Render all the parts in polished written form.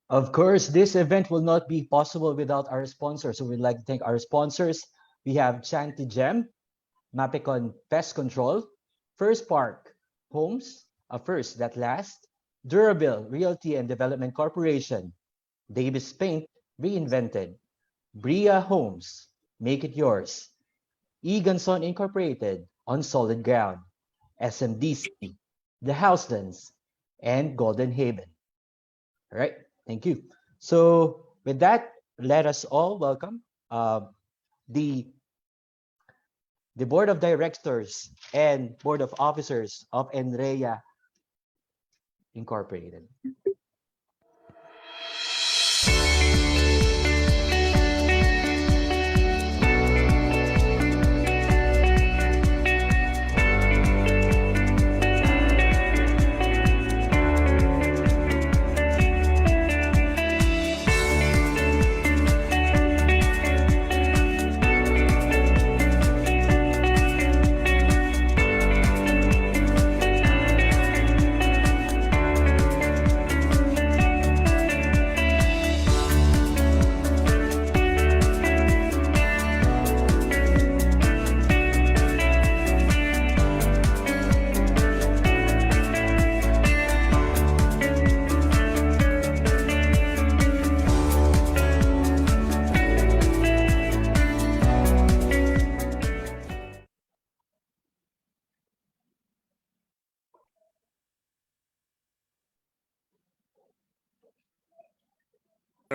Of course, this event will not be possible without our sponsors. So we'd like to thank our sponsors. We have Chanty Gem, Mapicon Pest Control, First Park Homes, a first that lasts, Durable Realty and Development Corporation, Davis Paint Reinvented, Bria Homes, Make It Yours, Eganson Incorporated, On Solid Ground, SMDC, The Housedens, and Golden Haven. All right, thank you. So with that, let us all welcome the the board of directors and board of officers of Nrea Incorporated.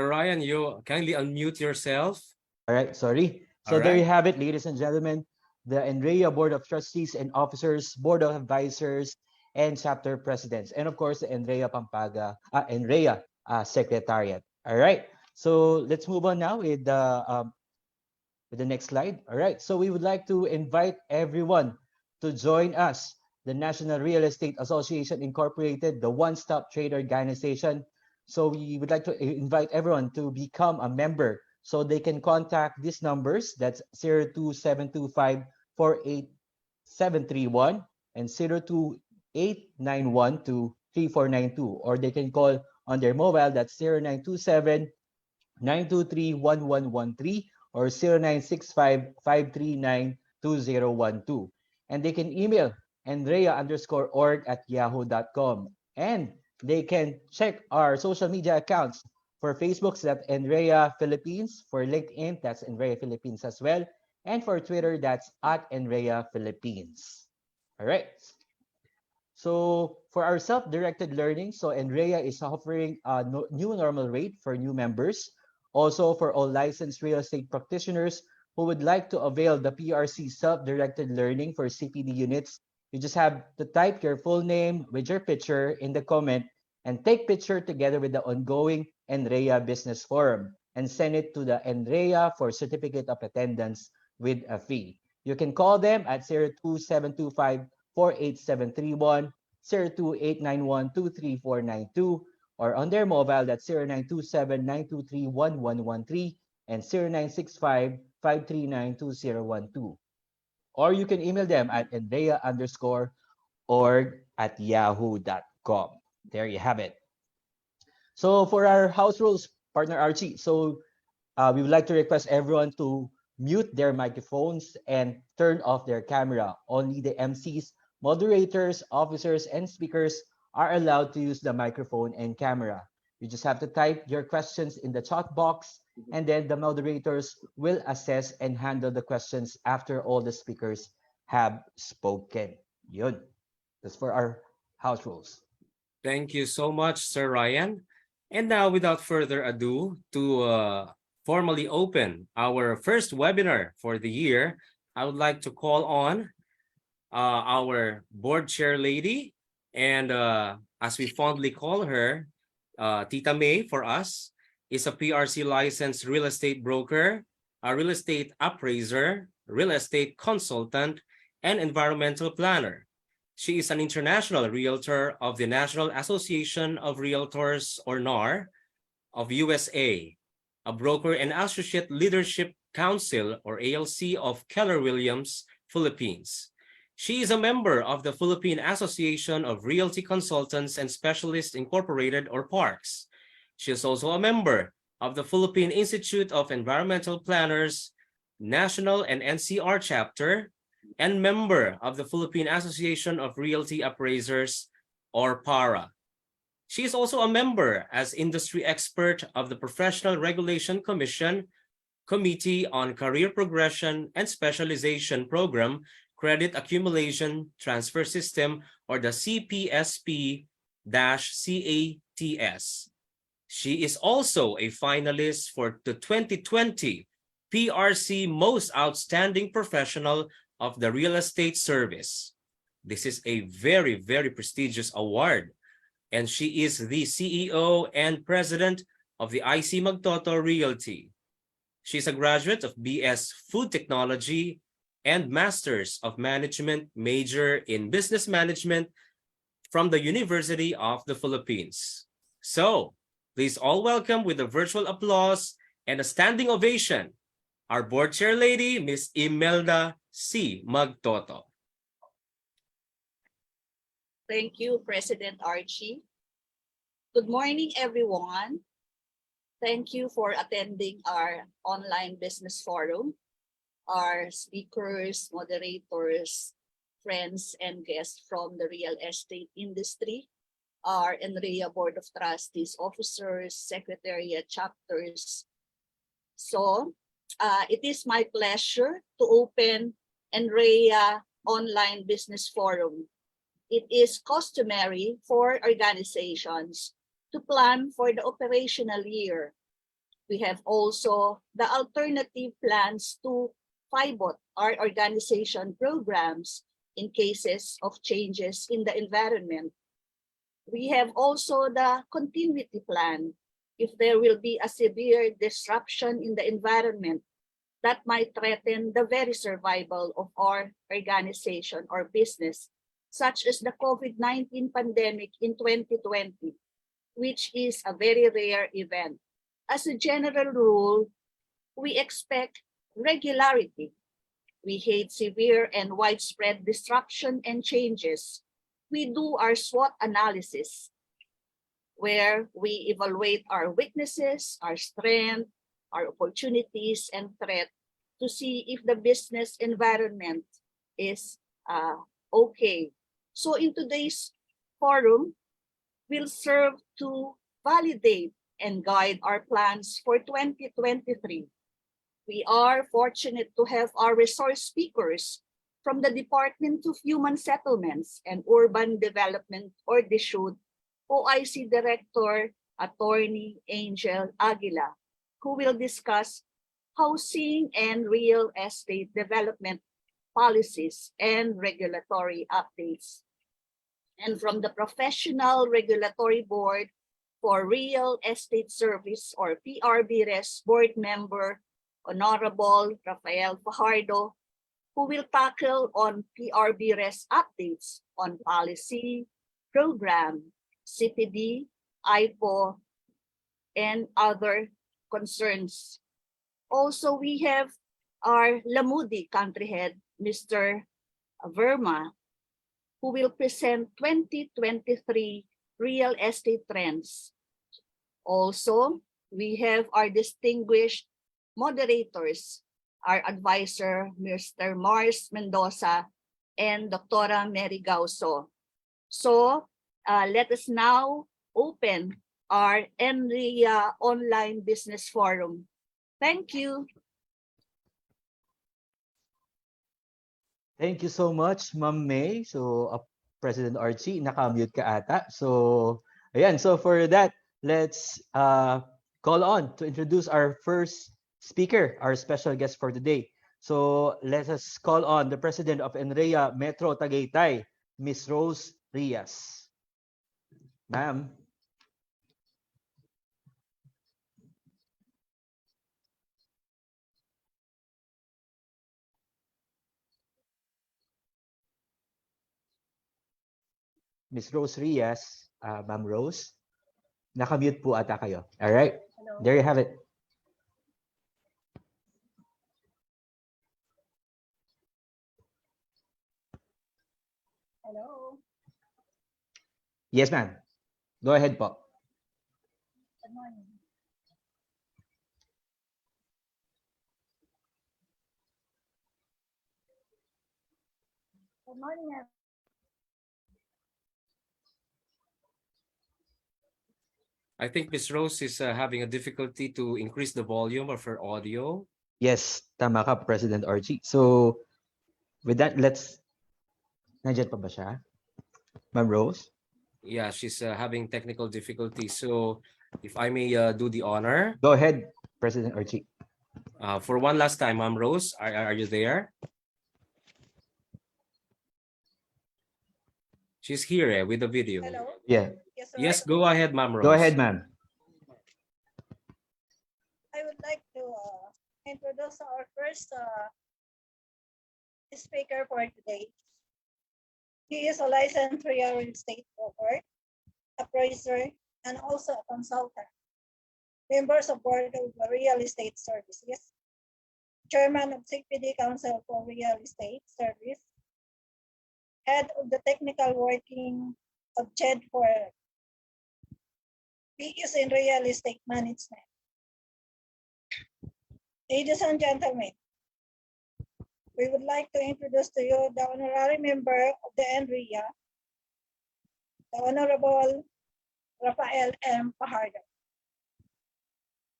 Ryan, you kindly unmute yourself. All right, sorry. All So there you right. have it, ladies and gentlemen, the Nrea Board of Trustees and Officers, Board of Advisors, and chapter presidents, and of course the Nrea Secretariat. All right. So let's move on now with the next slide. All right. So we would like to invite everyone to join us, the National Real Estate Association Incorporated, the one-stop trade organization. So we would like to invite everyone to become a member so they can contact these numbers. That's 02725 48731 and 02891 or they can call on their mobile. That's 0927 923 1113 or 0965 539 2012. And they can email andrea_org@yahoo.com. And they can check our social media accounts. For Facebook, that's Nrea Philippines. For LinkedIn, that's Nrea Philippines as well. And for Twitter, that's @Nrea Philippines. All right. So for our self-directed learning, so Nrea is offering a new normal rate for new members. Also for all licensed real estate practitioners who would like to avail the PRC self-directed learning for CPD units, you just have to type your full name with your picture in the comment and take picture together with the ongoing Nrea Business Forum and send it to the Nrea for certificate of attendance with a fee. You can call them at 02725 48731, 02891 or on their mobile that's 0927 923 1113 and 0965 539 2012. Or you can email them at andrea_org@yahoo.com. There you have it. So for our house rules, partner Archie, so we would like to request everyone to mute their microphones and turn off their camera. Only the MCs, moderators, officers, and speakers are allowed to use the microphone and camera. You just have to type your questions in the chat box, and then the moderators will assess and handle the questions after all the speakers have spoken. Yun. That's for our house rules. Thank you so much, Sir Ryan. And now, without further ado, to formally open our first webinar for the year, I would like to call on our board chair lady, and as we fondly call her, Tita May for us, is a PRC licensed real estate broker, a real estate appraiser, real estate consultant, and environmental planner. She is an international realtor of the National Association of Realtors, or NAR, of USA, a broker and associate leadership council, or ALC, of Keller Williams, Philippines. She is a member of the Philippine Association of Realty Consultants and Specialists Incorporated, or PARCS. She is also a member of the Philippine Institute of Environmental Planners, National and NCR chapter, and member of the Philippine Association of Realty Appraisers, or PARA. She is also a member as industry expert of the Professional Regulation Commission Committee on Career Progression and Specialization Program Credit Accumulation Transfer System, or the CPSP-CATS. She is also a finalist for the 2020 PRC Most Outstanding Professional of the Real Estate Service. This is a very, very prestigious award, and she is the CEO and president of the IC Magtoto Realty. She's a graduate of BS Food Technology and Masters of Management major in Business Management from the University of the Philippines. So, please all welcome with a virtual applause and a standing ovation our board chair lady, Ms. Imelda C. Magtoto. Thank you, President Archie. Good morning, everyone. Thank you for attending our online business forum. Our speakers, moderators, friends, and guests from the real estate industry, our Nrea Board of Trustees officers, secretariat chapters. So, it is my pleasure to open Nrea Online Business Forum. It is customary for organizations to plan for the operational year. We have also the alternative plans to pivot our organization programs in cases of changes in the environment. We have also the continuity plan if there will be a severe disruption in the environment that might threaten the very survival of our organization or business, such as the COVID-19 pandemic in 2020, which is a very rare event. As a general rule, we expect regularity. We hate severe and widespread disruption and changes. We do our SWOT analysis, where we evaluate our weaknesses, our strength, our opportunities, and threat to see if the business environment is okay. So in today's forum, we'll serve to validate and guide our plans for 2023. We are fortunate to have our resource speakers from the Department of Human Settlements and Urban Development, or DSUD, OIC Director, Attorney Angel Aguila, who will discuss housing and real estate development policies and regulatory updates. And from the Professional Regulatory Board for Real Estate Service, or PRBRES Board Member, Honorable Rafael Fajardo, who will tackle on PRBRES updates on policy, program, CPD, IPO, and other concerns. Also, we have our Lamudi country head, Mr. Verma, who will present 2023 real estate trends. Also, we have our distinguished moderators, our advisor, Mr. Mars Mendoza, and Dr. Mary Gauso. So, let us now open our Nrea Online Business Forum. Thank you. Thank you so much, Ma'am May. So, President Archie, naka-mute ka ata. So, ayan. So, for that, let's call on to introduce our first speaker, our special guest for today. So, let us call on the President of Nrea Metro Tagaytay, Ms. Rose Rias. Ma'am. Ms. Rose Rias, Ma'am Rose, naka-mute po ata kayo. All right. Hello. There you have it. Hello. Yes, ma'am. Go ahead po. Good morning. I think Miss Rose is having a difficulty to increase the volume of her audio. Yes, tama ka, President Archie. So, with that, nandiyan pa ba siya? Ma'am Rose? Yeah, she's having technical difficulties. So if I may do the honor, Go ahead, President Archie. for one last time, Ma'am Rose, are you there? She's here with the video. Hello. Yeah, Yes, sir. Yes, go ahead, Ma'am Rose. go ahead, ma'am. I would like to introduce our first speaker for today. He is a licensed real estate broker, appraiser, and also a consultant. Members of board of real estate services, chairman of CPD Council for Real Estate Service, head of the technical working of CHED for PEs in real estate management. Ladies and gentlemen, we would like to introduce to you the honorary member of the Nrea, the Honorable Rafael M. Pajardo.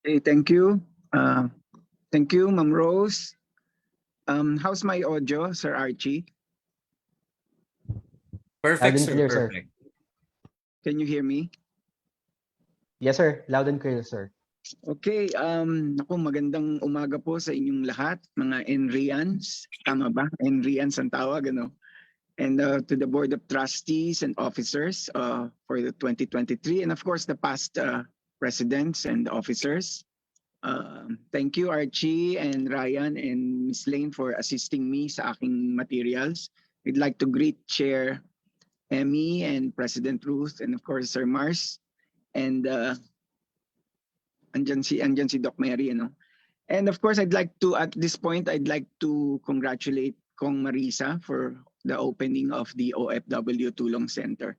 Hey, thank you. Thank you, Ma'am Rose. How's my audio, Sir Archie? Perfect, Loud and sir. clear, sir. Perfect. Can you hear me? Yes, sir. Loud and clear, sir. Okay, naku, magandang umaga po sa inyong lahat, mga Nreans. Tama ba? Nreans ang tawag, ano? And to the Board of Trustees and Officers for the 2023, and of course, the past presidents and officers. Thank you, Archie and Ryan and Miss Lane for assisting me sa aking materials. We'd like to greet Chair Emmy and President Ruth and of course Sir Mars and andyan si Doc Mary, ano. And of course I'd like to at this point I'd like to congratulate Kong Marisa for the opening of the OFW Tulong Center.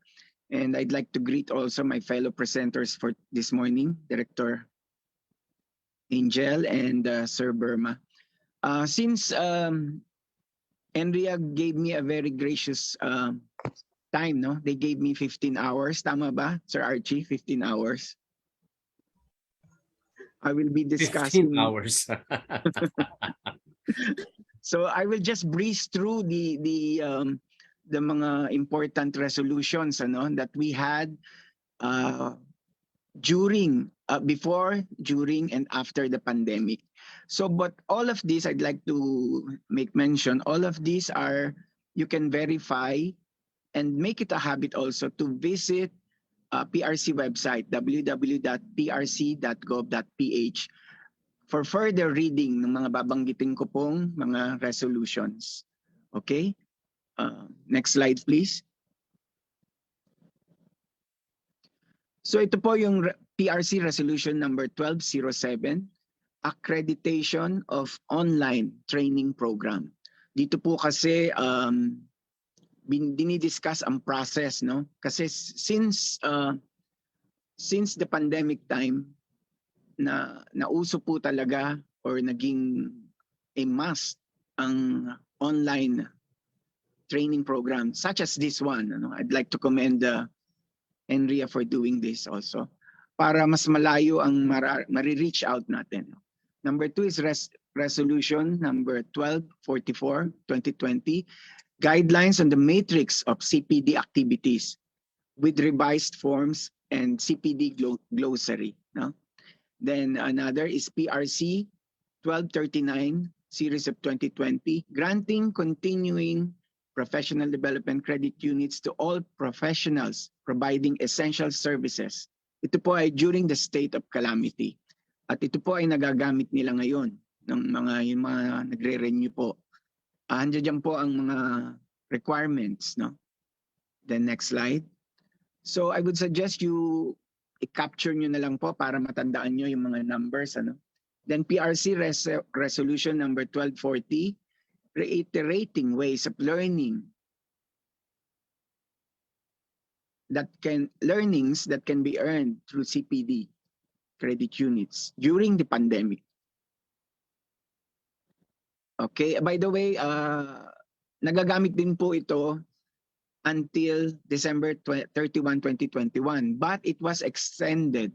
And I'd like to greet also my fellow presenters for this morning, Director Angel and Sir Burma. Since Nrea gave me a very gracious time, no? They gave me 15 hours. Tama ba, Sir Archie? 15 hours. I will be 15 discussing. hours. So I will just breeze through the mga important resolutions, ano, that we had during, before, during, and after the pandemic. So, but all of these, I'd like to make mention, all of these are, you can verify and make it a habit also to visit PRC website, www.prc.gov.ph for further reading ng mga babanggitin ko pong mga resolutions. Okay? Next slide, please. So ito po yung PRC Resolution number 1207, Accreditation of Online Training Program. Dito po kasi dinidiscuss ang process, no? Kasi since the pandemic time na nauso po talaga or naging a must ang online training program such as this one, ano? I'd like to commend Nrea for doing this also para mas malayo ang mari-reach out natin. Number 2 is resolution number 1244 2020, guidelines on the matrix of CPD activities with revised forms and CPD glossary, no? Then another is PRC 1239 series of 2020, granting continuing professional development credit units to all professionals providing essential services. Ito po ay during the state of calamity. At ito po ay nagagamit nila ngayon ng yung mga nagre-renew po. Andiyan po ang mga requirements, no? The next slide. So I would suggest you i-capture nyo na lang po para matandaan nyo yung mga numbers, ano? Then PRC resolution number 1240, reiterating ways of learnings that can be earned through CPD. credit units during the pandemic. Okay, by the way, nagagamit din po ito until December 31, 2021, but it was extended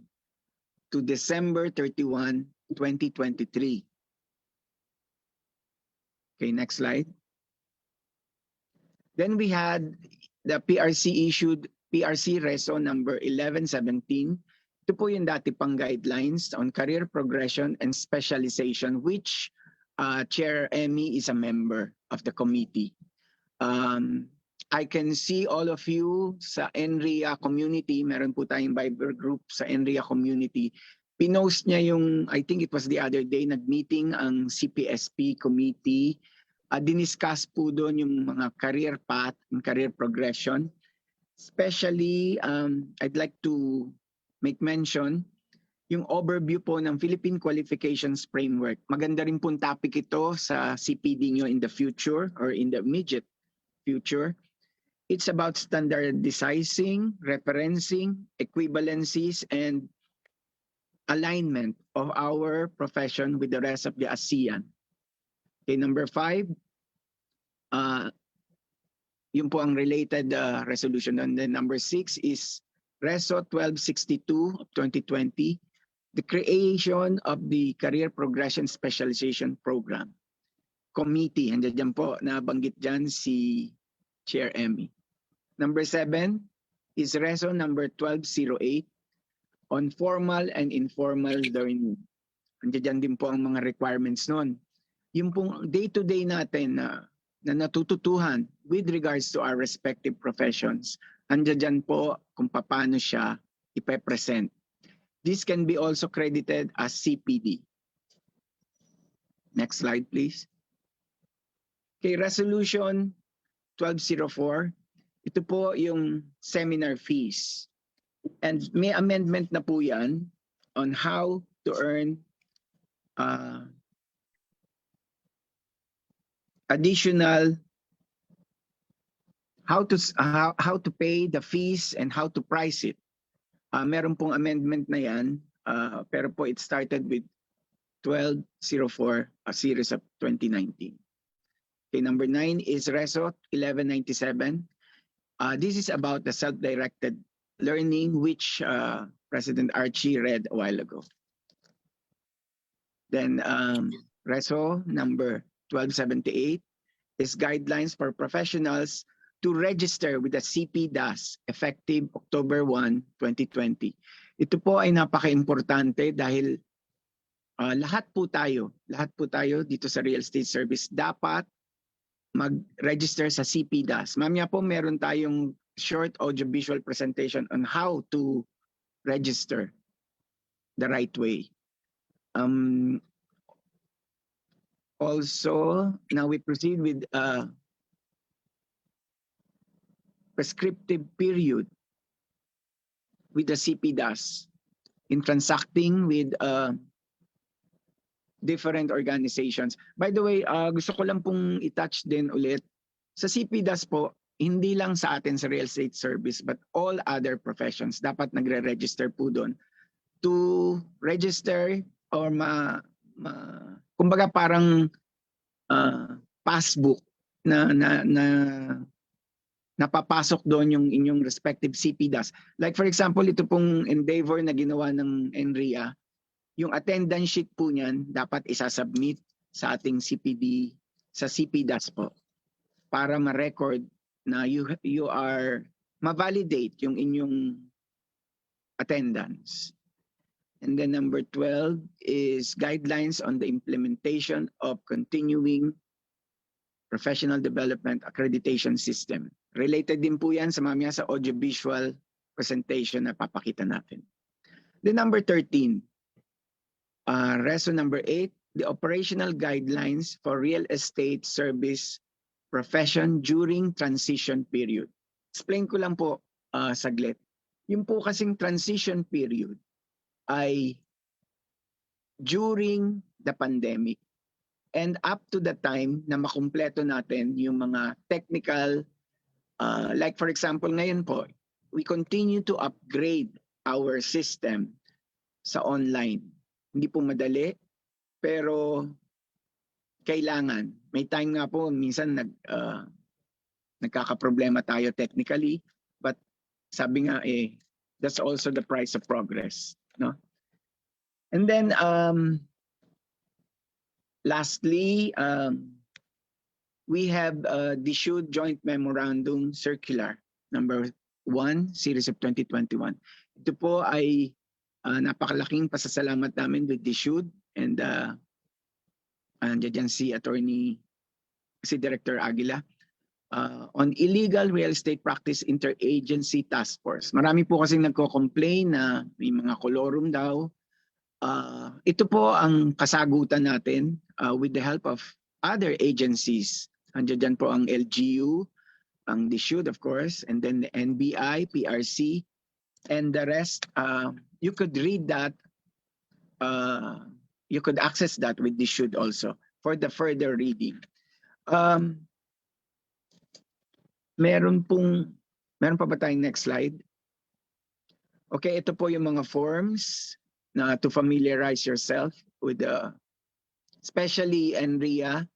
to December 31, 2023. Okay, next slide. Then we had the PRC issued PRC Reso number 1117. Ito po yung dati pang guidelines on career progression and specialization, which Chair Emmy is a member of the committee. I can see all of you sa Nrea community. Meron po tayong Viber group sa Nrea community. Pinost niya yung, I think it was the other day, nag-meeting ang CPSP committee. Diniscuss po doon yung mga career path and career progression. Especially, I'd like to make mention yung overview po ng Philippine Qualifications Framework. Maganda rin pong topic ito sa CPD nyo in the future or in the immediate future. It's about standardizing, referencing, equivalencies, and alignment of our profession with the rest of the ASEAN. Okay, number 5, yun po ang related resolution. And then number 6 is Reso 1262 of 2020, the creation of the Career Progression Specialization Program Committee. And dyan po, nabanggit dyan si Chair Emmy. Number 7 is Reso number 1208 on formal and informal learning. Andiyan din po ang mga requirements nun. Yung pong day-to-day natin na natututuhan with regards to our respective professions, andiyan po kung paano siya ipe-present. This can be also credited as CPD. Next slide, please. Okay, Resolution 1204. Ito po yung seminar fees. And may amendment na po yan on how to earn additional, how to pay the fees and how to price it. Meron pong amendment na yan, pero po it started with 1204, a series of 2019. Okay, number 9 is Reso 1197. This is about the self-directed learning, which President Archie read a while ago. Then Reso number 1278 is guidelines for professionals to register with the CPDAS effective October 1, 2020. Ito po ay napaka-importante dahil lahat po tayo dito sa Real Estate Service dapat mag-register sa CPDAS. Mamaya po meron tayong short audiovisual presentation on how to register the right way. Also, now we proceed with prescriptive period with the CPDAS in transacting with different organizations. By the way, gusto ko lang pong i-touch din ulit. Sa CPDAS po, hindi lang sa atin sa real estate service, but all other professions, dapat nagre-register po doon to register or kumbaga parang passbook na napapasok doon yung inyong respective CPDAS. Like for example, ito pong endeavor na ginawa ng Nrea, yung attendance sheet po niyan dapat isasubmit sa ating CPD, sa CPDAS po, para ma-record na you are, ma-validate yung inyong attendance. And then number 12 is guidelines on the implementation of continuing professional development accreditation system. Related din po yan sa mamaya sa audiovisual presentation na papakita natin. Then number 13, Reso number 8, the operational guidelines for real estate service profession during transition period. Explain ko lang po saglit. Yung po kasing transition period ay during the pandemic and up to the time na makumpleto natin yung mga technical, like for example ngayon po, we continue to upgrade our system sa online. Hindi po madali, pero kailangan. May time nga po, minsan nagkakaproblema tayo technically, but sabi nga that's also the price of progress, no? And then lastly, we have the issued joint memorandum circular number 1 series of 2021. Ito po ay napakalaking pasasalamat namin with the issued, and andyan si Director Aguila. On illegal real estate practice interagency task force. Marami po kasing nagko-complain na may mga kolorum daw. Ito po ang kasagutan natin with the help of other agencies. Andiyan po ang LGU, ang DSUD of course, and then the NBI, PRC, and the rest. You could read that. You could access that with DSUD also for the further reading. Meron pa ba tayong next slide? Okay, ito po yung mga forms na to familiarize yourself with especially Nrea,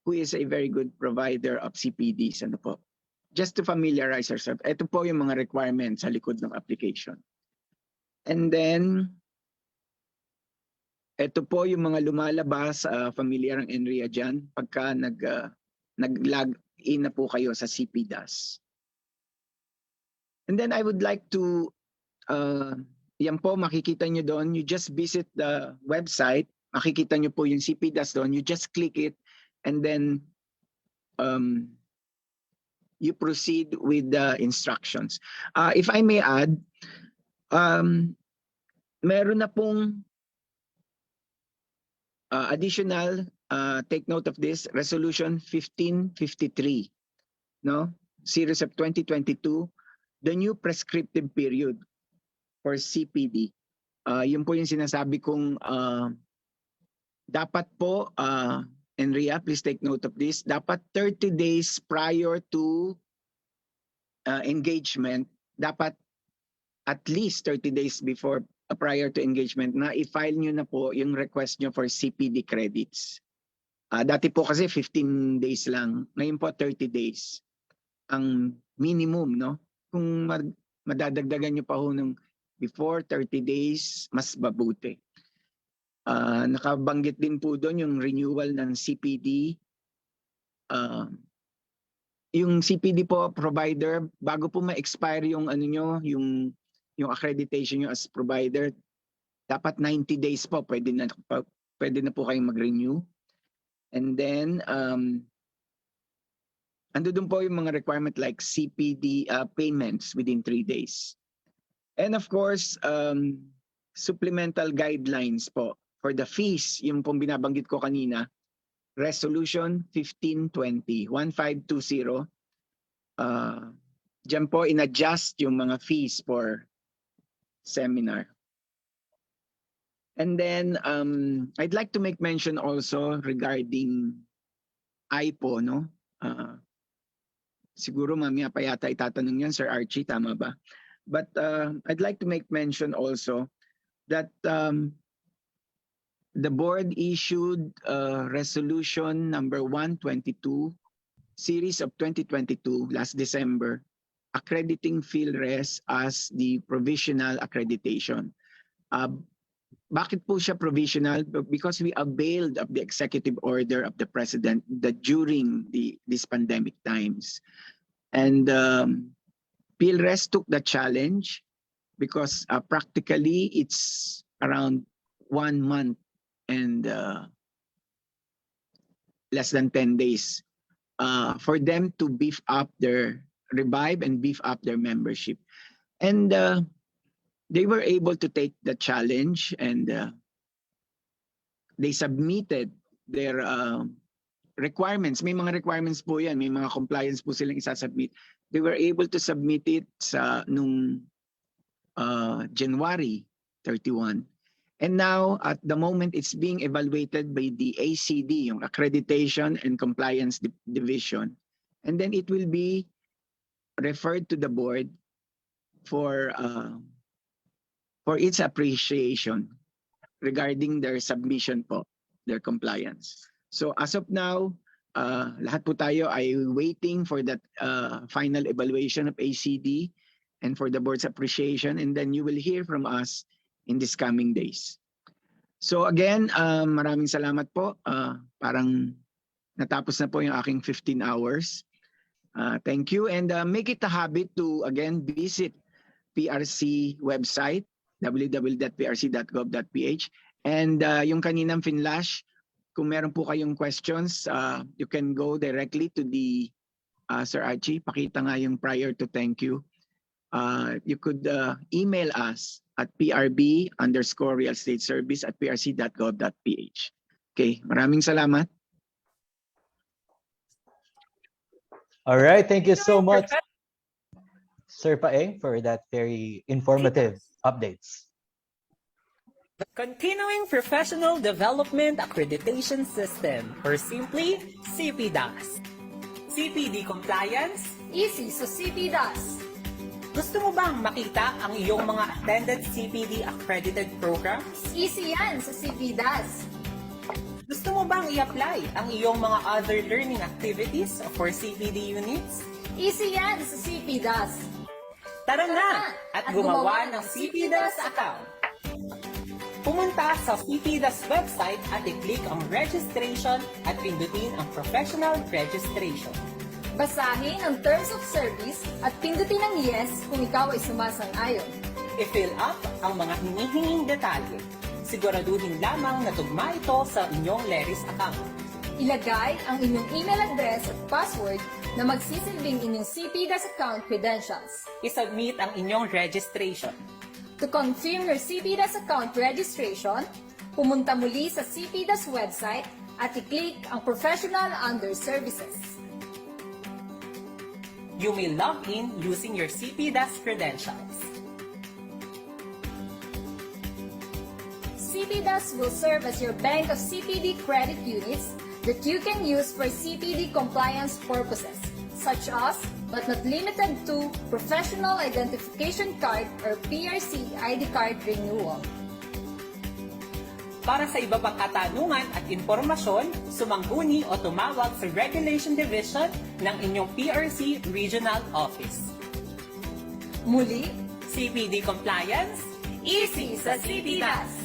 who is a very good provider of CPDs. Ano po? Just to familiarize yourself. Ito po yung mga requirements sa likod ng application. And then, ito po yung mga lumalabas, familiar ang Nrea dyan, pagka nag-log in na po kayo sa CPDAS. And then I would like to, yan po, makikita nyo doon, you just visit the website, makikita nyo po yung CPDAS doon, you just click it, and then you proceed with the instructions. If I may add, meron na pong additional, take note of this, Resolution 1553, no? Series of 2022, the new prescriptive period for CPD. Yun po yung sinasabi kong dapat po, Nrea, please take note of this, dapat 30 days prior to engagement, dapat at least 30 days before prior to engagement na i-file nyo na po yung request nyo for CPD credits. Dati po kasi 15 days lang, ngayon po 30 days ang minimum, no? Kung madadagdagan nyo pa ho ng before 30 days, mas mabuti. Nakabanggit din po doon yung renewal ng CPD. Yung CPD po provider, bago po ma-expire yung ano nyo, yung accreditation nyo as provider, dapat 90 days po pwede na po kayong mag-renew. And then ando doon po yung mga requirement like CPD payments within 3 days. And of course, supplemental guidelines po for the fees, yung pong binabanggit ko kanina, Resolution 1520, 1520. Diyan po in-adjust yung mga fees for seminar. And then I'd like to make mention also regarding IPO, no? Siguro mamaya pa yata itatanong yan, Sir Archie, tama ba? But I'd like to make mention also that the board issued resolution number 122, series of 2022, last December, accrediting PhilRes as the provisional accreditation. Bakit po siya provisional? Because we availed of the executive order of the President during these pandemic times. And PhilRes took the challenge because practically it's around 1 month and less than 10 days for them to revive and beef up their membership. And they were able to take the challenge, and they submitted their requirements. May mga requirements po yan, may mga compliance po silang isasubmit. They were able to submit it nung January 31. And now, at the moment, it's being evaluated by the ACD, yung Accreditation and Compliance Division. And then it will be referred to the board for for its appreciation regarding their submission po, their compliance. So as of now, lahat po tayo ay waiting for that final evaluation of ACD and for the board's appreciation, and then you will hear from us in these coming days. So again, maraming salamat po. Parang natapos na po yung aking 15 hours. Thank you, and make it a habit to again visit PRC website, www.prc.gov.ph, and yung kaninang Finlash, kung meron po kayong questions, you can go directly to the Sir Archie. Pakita nga yung prior to thank you. You could email us at prb_realestateservice@prc.gov.ph. Okay, maraming salamat. All right, thank you so much, Sir Paeng, for that very informative updates. Continuing Professional Development Accreditation System, or simply CPDAS. CPD compliance? Easy sa CPDAS. Gusto mo bang makita ang iyong mga attended CPD accredited programs? Easy yan sa CPDAS. Gusto mo bang i-apply ang iyong mga other learning activities for CPD units? Easy yan sa CPDAS. Tara na at gumawa ng CPDAS account. Pumunta sa CPDAS website at i-click ang registration at pindutin ang professional registration. Basahin ang terms of service at pindutin ang yes kung ikaw ay sumasang-ayon. I-fill up ang mga hinihinging detalye. Siguraduhin lamang na tugma ito sa inyong Leris account. Ilagay ang inyong email address at password na magsisilbing inyong CPDAS account credentials. I-submit ang inyong registration. To confirm your CPDAS account registration, pumunta muli sa CPDAS website at i-click ang Professional under Services. You may log in using your CPDAS credentials. CPDAS will serve as your bank of CPD credit units that you can use for CPD compliance purposes, such as, but not limited to, Professional Identification Card or PRC ID card renewal. Para sa iba pang katanungan at impormasyon, sumangguni o tumawag sa Regulation Division ng inyong PRC Regional Office. Muli, CPD Compliance, easy sa CPDAS!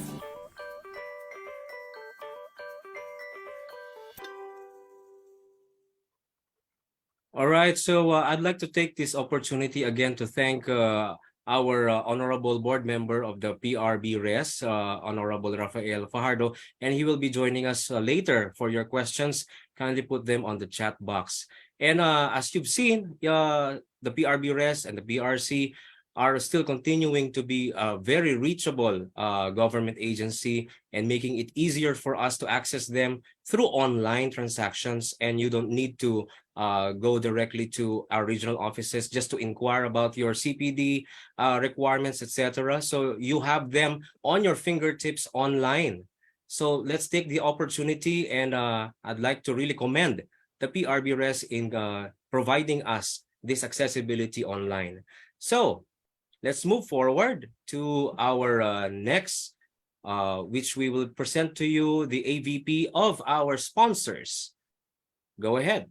All right, so I'd like to take this opportunity again to thank our honorable board member of the PRB Res, Honorable Rafael Fajardo, and he will be joining us later for your questions. Kindly put them on the chat box. And as you've seen, the PRB Res and the PRC are still continuing to be a very reachable government agency and making it easier for us to access them through online transactions, and you don't need to go directly to our regional offices just to inquire about your CPD requirements, etc. So you have them on your fingertips online. So let's take the opportunity, and I'd like to really commend the PRB Res in providing us this accessibility online. So let's move forward to our next, which we will present to you the AVP of our sponsors. Go ahead.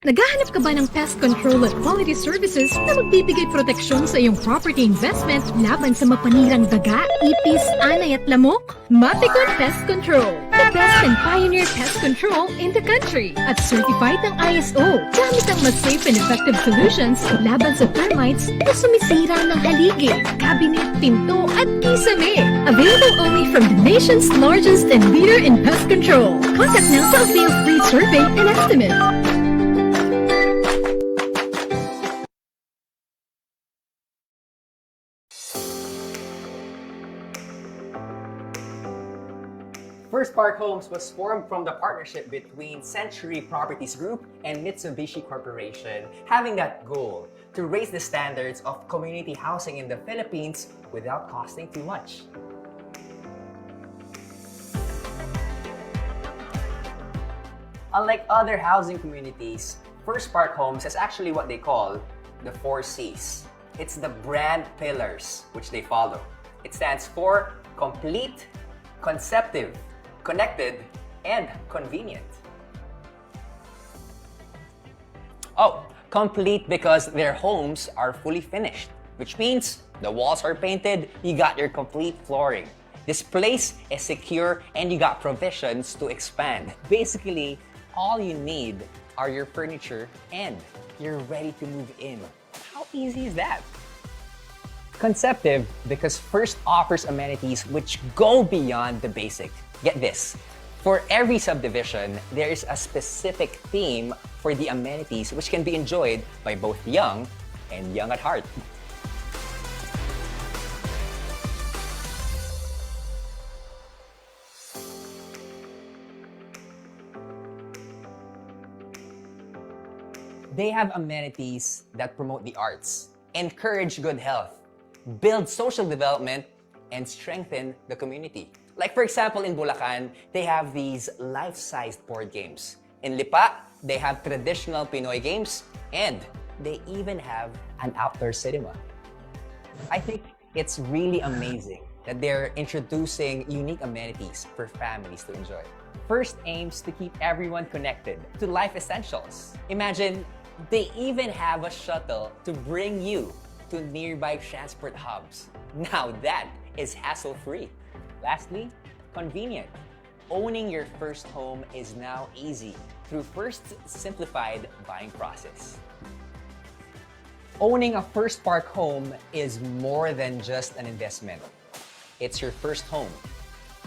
Naghahanap ka ba ng pest control at quality services na magbibigay proteksyon sa iyong property investment laban sa mapanirang daga, ipis, anay at lamok? Maticon Pest Control, the best and pioneer pest control in the country at certified ng ISO. Gamit ang mas safe and effective solutions laban sa termites na sumisira ng haligi, cabinet, pinto at kisame. Available only from the nation's largest and leader in pest control. Contact now to avail free survey and estimate. First Park Homes was formed from the partnership between Century Properties Group and Mitsubishi Corporation, having that goal to raise the standards of community housing in the Philippines without costing too much. Unlike other housing communities, First Park Homes has actually what they call the 4 C's. It's the brand pillars which they follow. It stands for complete, conceptive, connected, and convenient. Oh, complete because their homes are fully finished, which means the walls are painted, you got your complete flooring. This place is secure and you got provisions to expand. Basically, all you need are your furniture and you're ready to move in. How easy is that? Conceptive because First offers amenities which go beyond the basic. Get this. For every subdivision, there is a specific theme for the amenities which can be enjoyed by both young and young at heart. They have amenities that promote the arts, encourage good health, build social development, and strengthen the community. Like for example, in Bulacan, they have these life-sized board games. In Lipa, they have traditional Pinoy games, and they even have an outdoor cinema. I think it's really amazing that they're introducing unique amenities for families to enjoy. First aims to keep everyone connected to life essentials. Imagine they even have a shuttle to bring you to nearby transport hubs. Now that is hassle-free. Lastly, convenient. Owning your first home is now easy through First's simplified buying process. Owning a First Park home is more than just an investment. It's your first home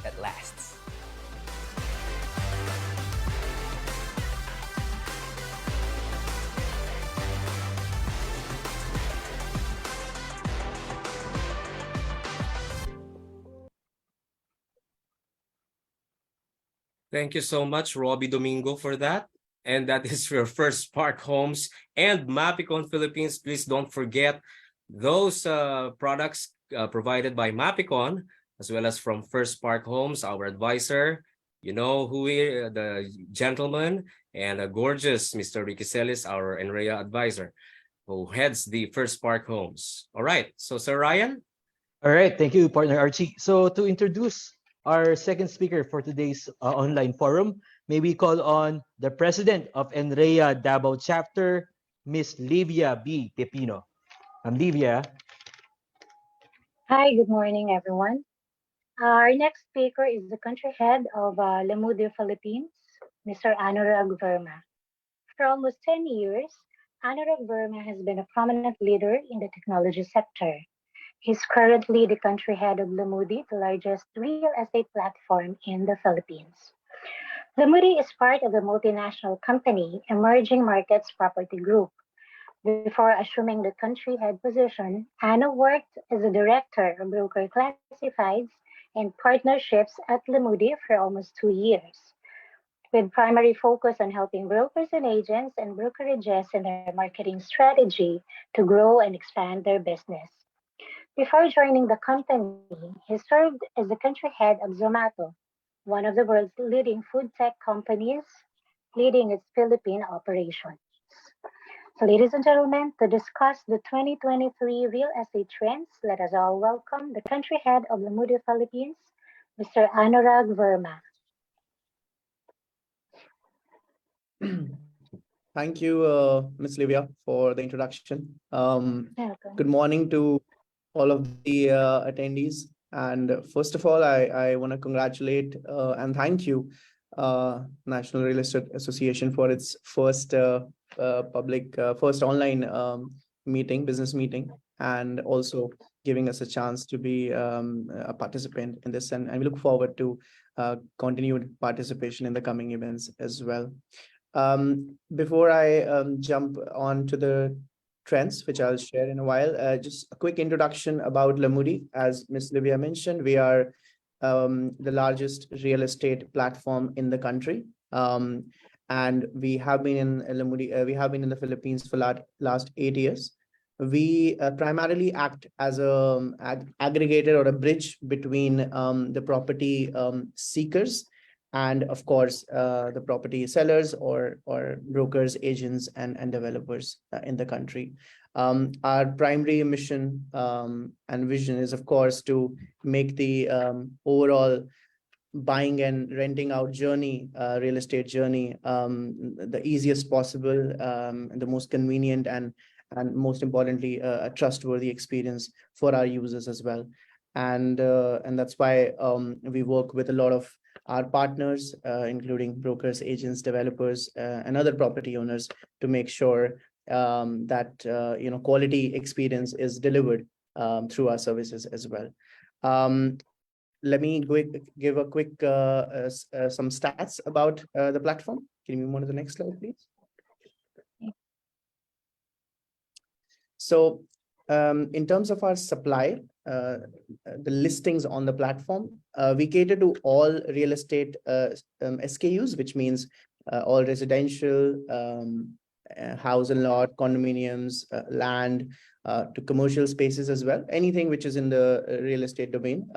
that lasts. Thank you so much, Robbie Domingo, for that. And that is your First Park Homes and Mapicon Philippines. Please don't forget those products provided by Mapicon, as well as from First Park Homes, our advisor. You know who the gentleman and a gorgeous Mr. Ricky Celis, our Nrea advisor, who heads the First Park Homes. All right, so Sir Ryan? All right, thank you, partner Archie. So to introduce our second speaker for today's online forum, may we call on the president of Nrea Davao chapter, Miss Livia B. Pepino. Livia. Hi, good morning, everyone. Our next speaker is the country head of Lemude Philippines, Mr. Anurag Verma. For almost 10 years, Anurag Verma has been a prominent leader in the technology sector. He's currently the country head of Lemude, the largest real estate platform in the Philippines. Lemude is part of the multinational company Emerging Markets Property Group. Before assuming the country head position, Anna worked as a director of broker classifieds and partnerships at Lemude for almost 2 years, with primary focus on helping brokers and agents and brokerages in their marketing strategy to grow and expand their business. Before joining the company, he served as the country head of Zomato, one of the world's leading food tech companies, leading its Philippine operations. So, ladies and gentlemen, to discuss the 2023 real estate trends, let us all welcome the country head of Lemude Philippines, Mr. Anurag Verma. Thank you, Ms. Livia, for the introduction. Welcome. Good morning to all of the attendees. And first of all, I want to congratulate and thank you, National Real Estate Association, for its first first online business meeting, and also giving us a chance to be a participant in this. And we look forward to continued participation in the coming events as well. Before I jump on to the trends, which I'll share in a while, just a quick introduction about Lemude. As Ms. Livia mentioned, we are the largest real estate platform in the country. And we have been in Lemude, we have been in the Philippines for last 8 years. We primarily act as a aggregator or a bridge between the property seekers and, of course, the property sellers or brokers, agents, and developers in the country. Our primary mission and vision is, of course, to make the overall buying and renting out journey, real estate journey, the easiest possible, and the most convenient, and most importantly, a trustworthy experience for our users as well. And that's why we work with a lot of our partners, including brokers, agents, developers, and other property owners, to make sure that quality experience is delivered through our services as well. Let me give a quick some stats about the platform. Can you move on to the next slide, please? So in terms of our supply, the listings on the platform, we cater to all real estate SKUs, which means all residential, house and lot, condominiums, land, to commercial spaces as well. Anything which is in the real estate domain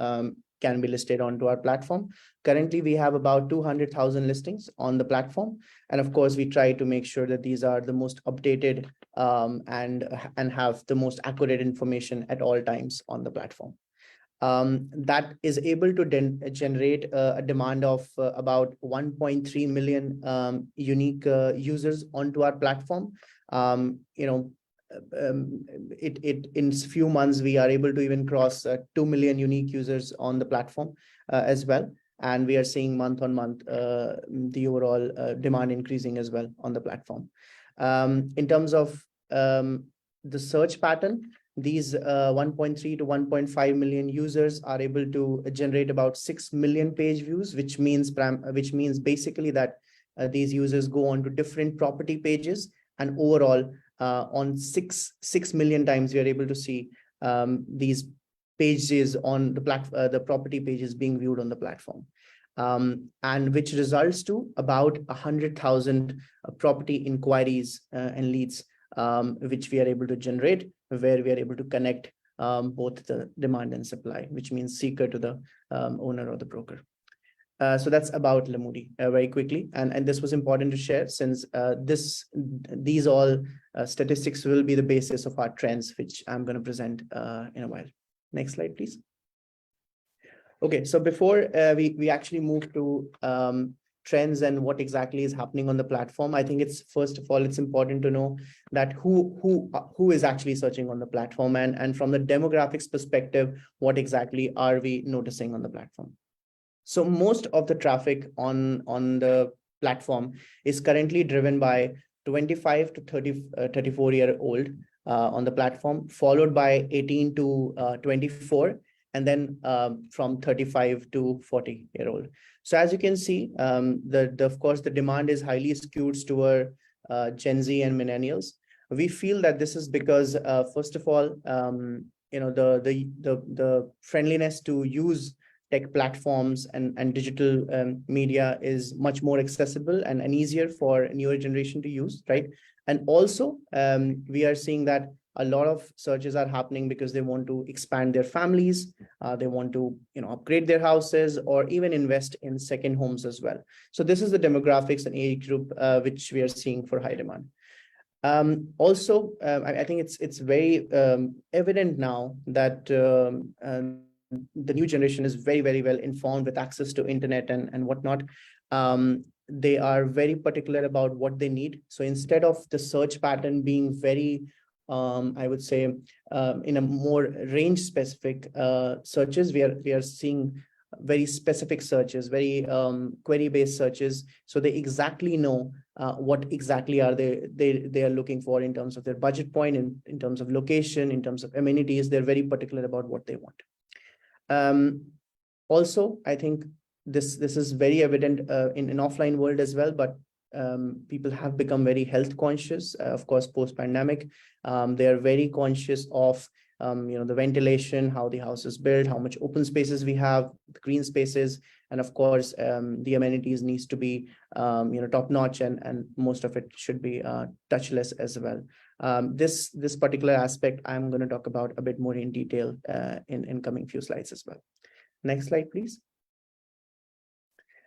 can be listed onto our platform. Currently, we have about 200,000 listings on the platform. And of course, we try to make sure that these are the most updated and have the most accurate information at all times on the platform. That is able to generate a demand of about 1.3 million unique users onto our platform. In few months, we are able to even cross 2 million unique users on the platform as well. And we are seeing month on month the overall demand increasing as well on the platform. In terms of the search pattern, these 1.3 to 1.5 million users are able to generate about 6 million page views, which means basically that these users go on to different property pages, and overall on 6 million times we are able to see these pages on the property pages being viewed on the platform, and which results to about 100,000 property inquiries and leads, which we are able to generate, where we are able to connect both the demand and supply, which means seeker to the owner or the broker. So that's about Lamudi very quickly. And this was important to share, since these all statistics will be the basis of our trends, which I'm going to present in a while. Next slide, please. Okay, so before we actually move to trends and what exactly is happening on the platform, I think it's, first of all, it's important to know that who is actually searching on the platform, and from the demographics perspective, what exactly are we noticing on the platform. So most of the traffic on the platform is currently driven by 25 to 34-year-old on the platform, followed by 18 to 24, and then from 35 to 40-year-old. So as you can see, of course, the demand is highly skewed toward Gen Z and millennials. We feel that this is because, first of all, the friendliness to use tech platforms and digital media is much more accessible and easier for a newer generation to use, right? And also, we are seeing that a lot of searches are happening because they want to expand their families, they want to upgrade their houses, or even invest in second homes as well. So this is the demographics and age group which we are seeing for high demand. Also, I think it's very evident now that the new generation is very, very well informed with access to internet and whatnot. They are very particular about what they need. So instead of the search pattern being very, I would say, in a more range specific searches, we are seeing very specific searches, very query based searches. So they exactly know what exactly are they are looking for in terms of their budget point, in terms of location, in terms of amenities. They're very particular about what they want. Also, I think this is very evident in offline world as well, but people have become very health conscious, of course, post-pandemic. They are very conscious of the ventilation, how the house is built, how much open spaces we have, the green spaces, and of course, the amenities needs to be top notch, and most of it should be touchless as well. This particular aspect I'm going to talk about a bit more in detail in coming few slides as well. Next slide, please.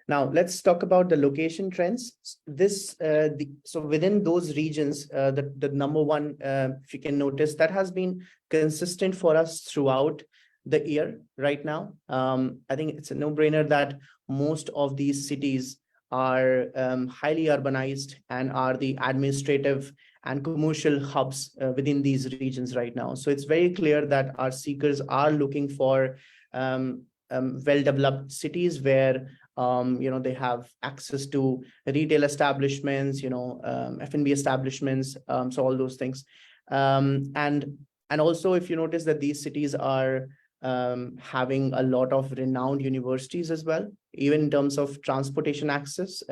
Now let's talk about the location trends. So within those regions, the number one, if you can notice, that has been consistent for us throughout the year right now. I think it's a no-brainer that most of these cities are highly urbanized and are the administrative and commercial hubs within these regions right now. So it's very clear that our seekers are looking for well-developed cities where they have access to retail establishments, F&B establishments, so all those things. And also, if you notice that these cities are having a lot of renowned universities as well, even in terms of transportation access.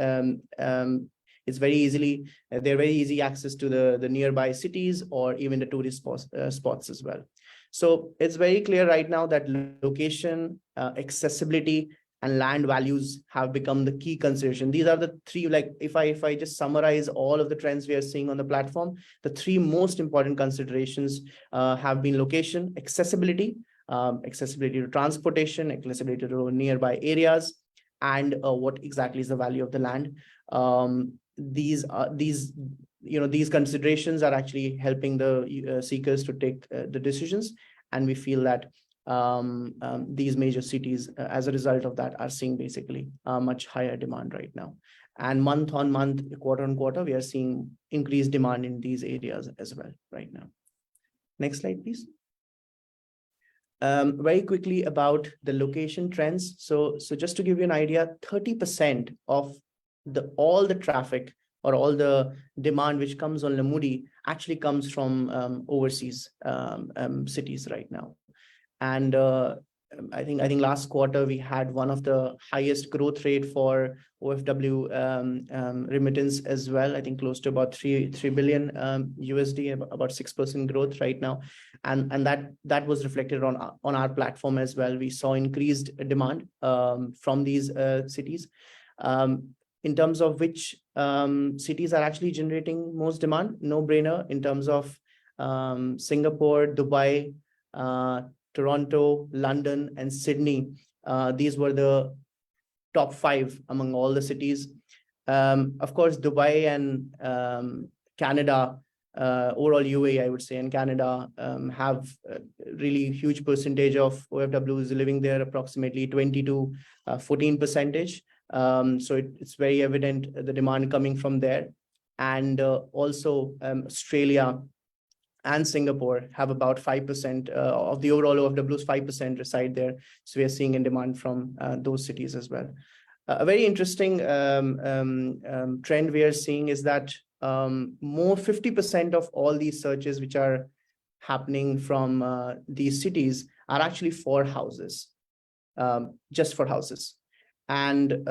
It's very easily, they're very easy access to the nearby cities or even the tourist spots as well. So it's very clear right now that location, accessibility, and land values have become the key consideration. These are the three, like if I just summarize all of the trends we are seeing on the platform, the three most important considerations have been location, accessibility, accessibility to transportation, accessibility to nearby areas, and what exactly is the value of the land. These considerations are actually helping the seekers to take the decisions, and we feel that these major cities, as a result of that, are seeing basically much higher demand right now. And month on month, quarter on quarter, we are seeing increased demand in these areas as well right now. Next slide, please. Very quickly about the location trends. So just to give you an idea, 30% of all the traffic or all the demand which comes on Lamudi actually comes from overseas cities right now. And I think last quarter we had one of the highest growth rate for OFW remittance as well. I think close to about 3 billion USD, about 6% growth right now, and that was reflected on our platform as well. We saw increased demand from these cities. In terms of which cities are actually generating most demand, no brainer in terms of Singapore, Dubai, Toronto, London, and Sydney. These were the top 5 among all the cities. Of course, Dubai and Canada, overall UAE, I would say, and Canada have a really huge percentage of OFWs living there, approximately 20 to 14%. So it's very evident the demand coming from there. And also Australia and Singapore have about 5% of the overall OFWs, 5% reside there. So we are seeing in demand from those cities as well. A very interesting trend we are seeing is that more 50% of all these searches which are happening from these cities are actually for houses, just for houses. And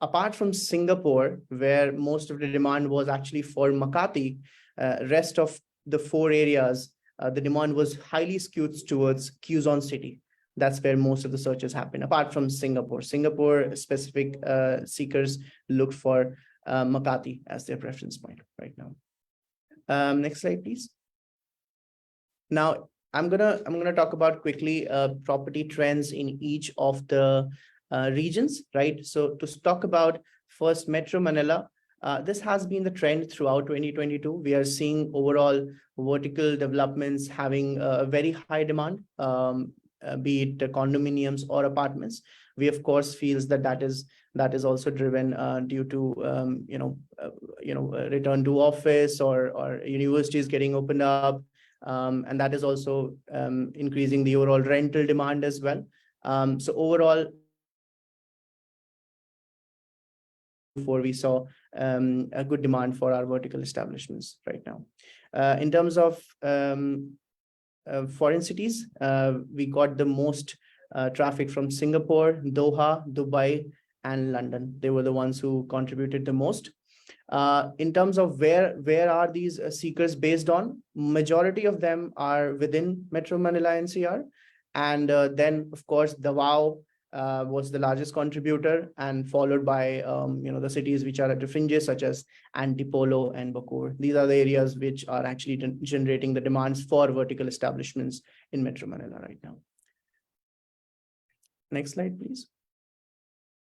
apart from Singapore, where most of the demand was actually for Makati, rest of the 4 areas, the demand was highly skewed towards Quezon City. That's where most of the searches happen, apart from Singapore. Singapore specific seekers look for Makati as their preference point right now. Next slide, please. Now, I'm gonna talk about quickly property trends in each of the regions, right? So to talk about first Metro Manila, this has been the trend throughout 2022. We are seeing overall vertical developments having a very high demand, be it condominiums or apartments. We of course feels that is also driven due to return to office or universities getting opened up, and that is also increasing the overall rental demand as well. So overall, before we saw a good demand for our vertical establishments right now. In terms of foreign cities, we got the most traffic from Singapore, Doha, Dubai, and London. They were the ones who contributed the most. In terms of where are these seekers based on, majority of them are within Metro Manila NCR, and then of course Davao was the largest contributor, and followed by the cities which are at the fringes such as Antipolo and Bacoor. These are the areas which are actually generating the demands for vertical establishments in Metro Manila right now. Next slide, please.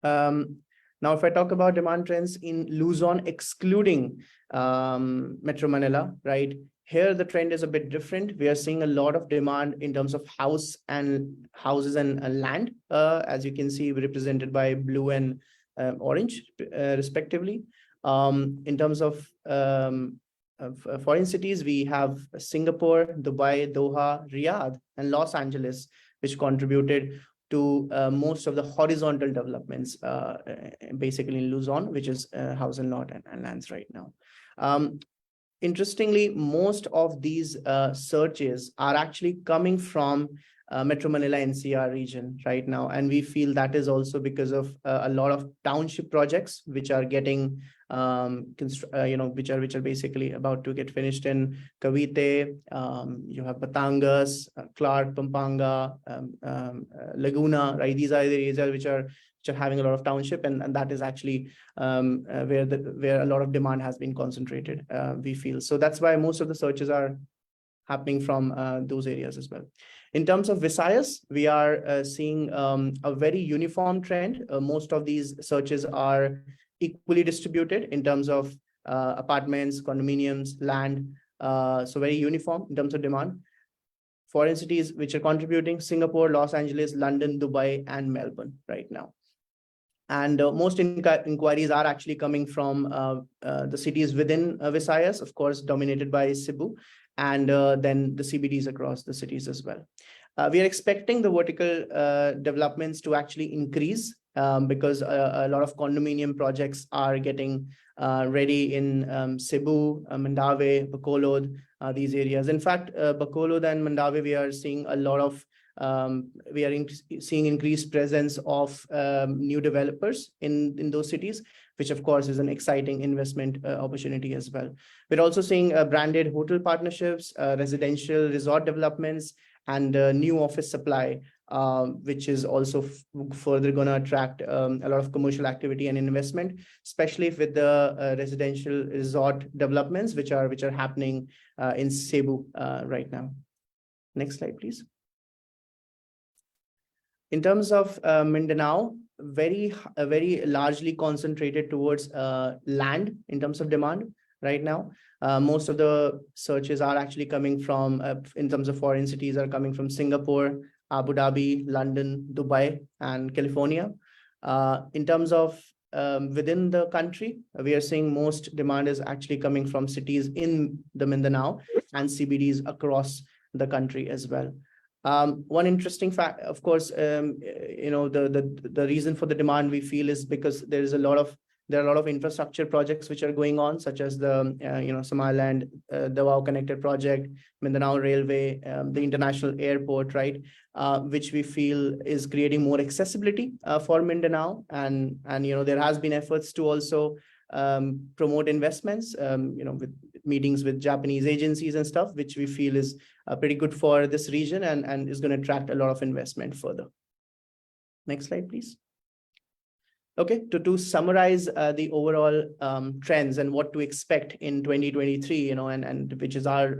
Now, if I talk about demand trends in Luzon, excluding Metro Manila, right? Here, the trend is a bit different. We are seeing a lot of demand in terms of houses and land, as you can see, represented by blue and orange, respectively. In terms of foreign cities, we have Singapore, Dubai, Doha, Riyadh, and Los Angeles, which contributed to most of the horizontal developments, basically in Luzon, which is house and lot and lands right now. Interestingly, most of these searches are actually coming from Metro Manila NCR region right now. And we feel that is also because of a lot of township projects which are getting, which are basically about to get finished in Cavite. You have Batangas, Clark, Pampanga, Laguna, right? These are the areas which are having a lot of township, and that is actually where a lot of demand has been concentrated, we feel. So that's why most of the searches are happening from those areas as well. In terms of Visayas, we are seeing a very uniform trend. Most of these searches are equally distributed in terms of apartments, condominiums, land. So very uniform in terms of demand. Foreign cities which are contributing: Singapore, Los Angeles, London, Dubai, and Melbourne right now. And most inquiries are actually coming from the cities within Visayas, of course, dominated by Cebu, and then the CBDs across the cities as well. We are expecting the vertical developments to actually increase because a lot of condominium projects are getting ready in Cebu, Mandaue, Bacolod, these areas. In fact, Bacolod and Mandaue, we are seeing a lot of seeing increased presence of new developers in those cities, which of course is an exciting investment opportunity as well. We're also seeing branded hotel partnerships, residential resort developments, and new office supply, which is also further going to attract a lot of commercial activity and investment, especially with the residential resort developments which are happening in Cebu right now. Next slide, please. In terms of Mindanao, very largely concentrated towards land in terms of demand right now. Most of the searches are actually coming from, in terms of foreign cities, are coming from Singapore, Abu Dhabi, London, Dubai, and California. In terms of within the country, we are seeing most demand is actually coming from cities in the Mindanao and CBDs across the country as well. One interesting fact, of course, the reason for the demand we feel is because there are a lot of infrastructure projects which are going on, such as the Somaliland Davao Connected Project, Mindanao Railway, the international airport, right, which we feel is creating more accessibility for Mindanao, and there has been efforts to also promote investments, with meetings with Japanese agencies and stuff, which we feel is pretty good for this region and is going to attract a lot of investment further. Next slide, please. Okay, to summarize the overall trends and what to expect in 2023, and which is our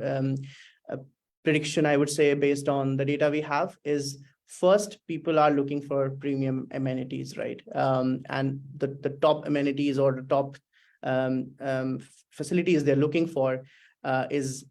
prediction, I would say, based on the data we have, is first, people are looking for premium amenities, right? And the top amenities or the top facilities they're looking for is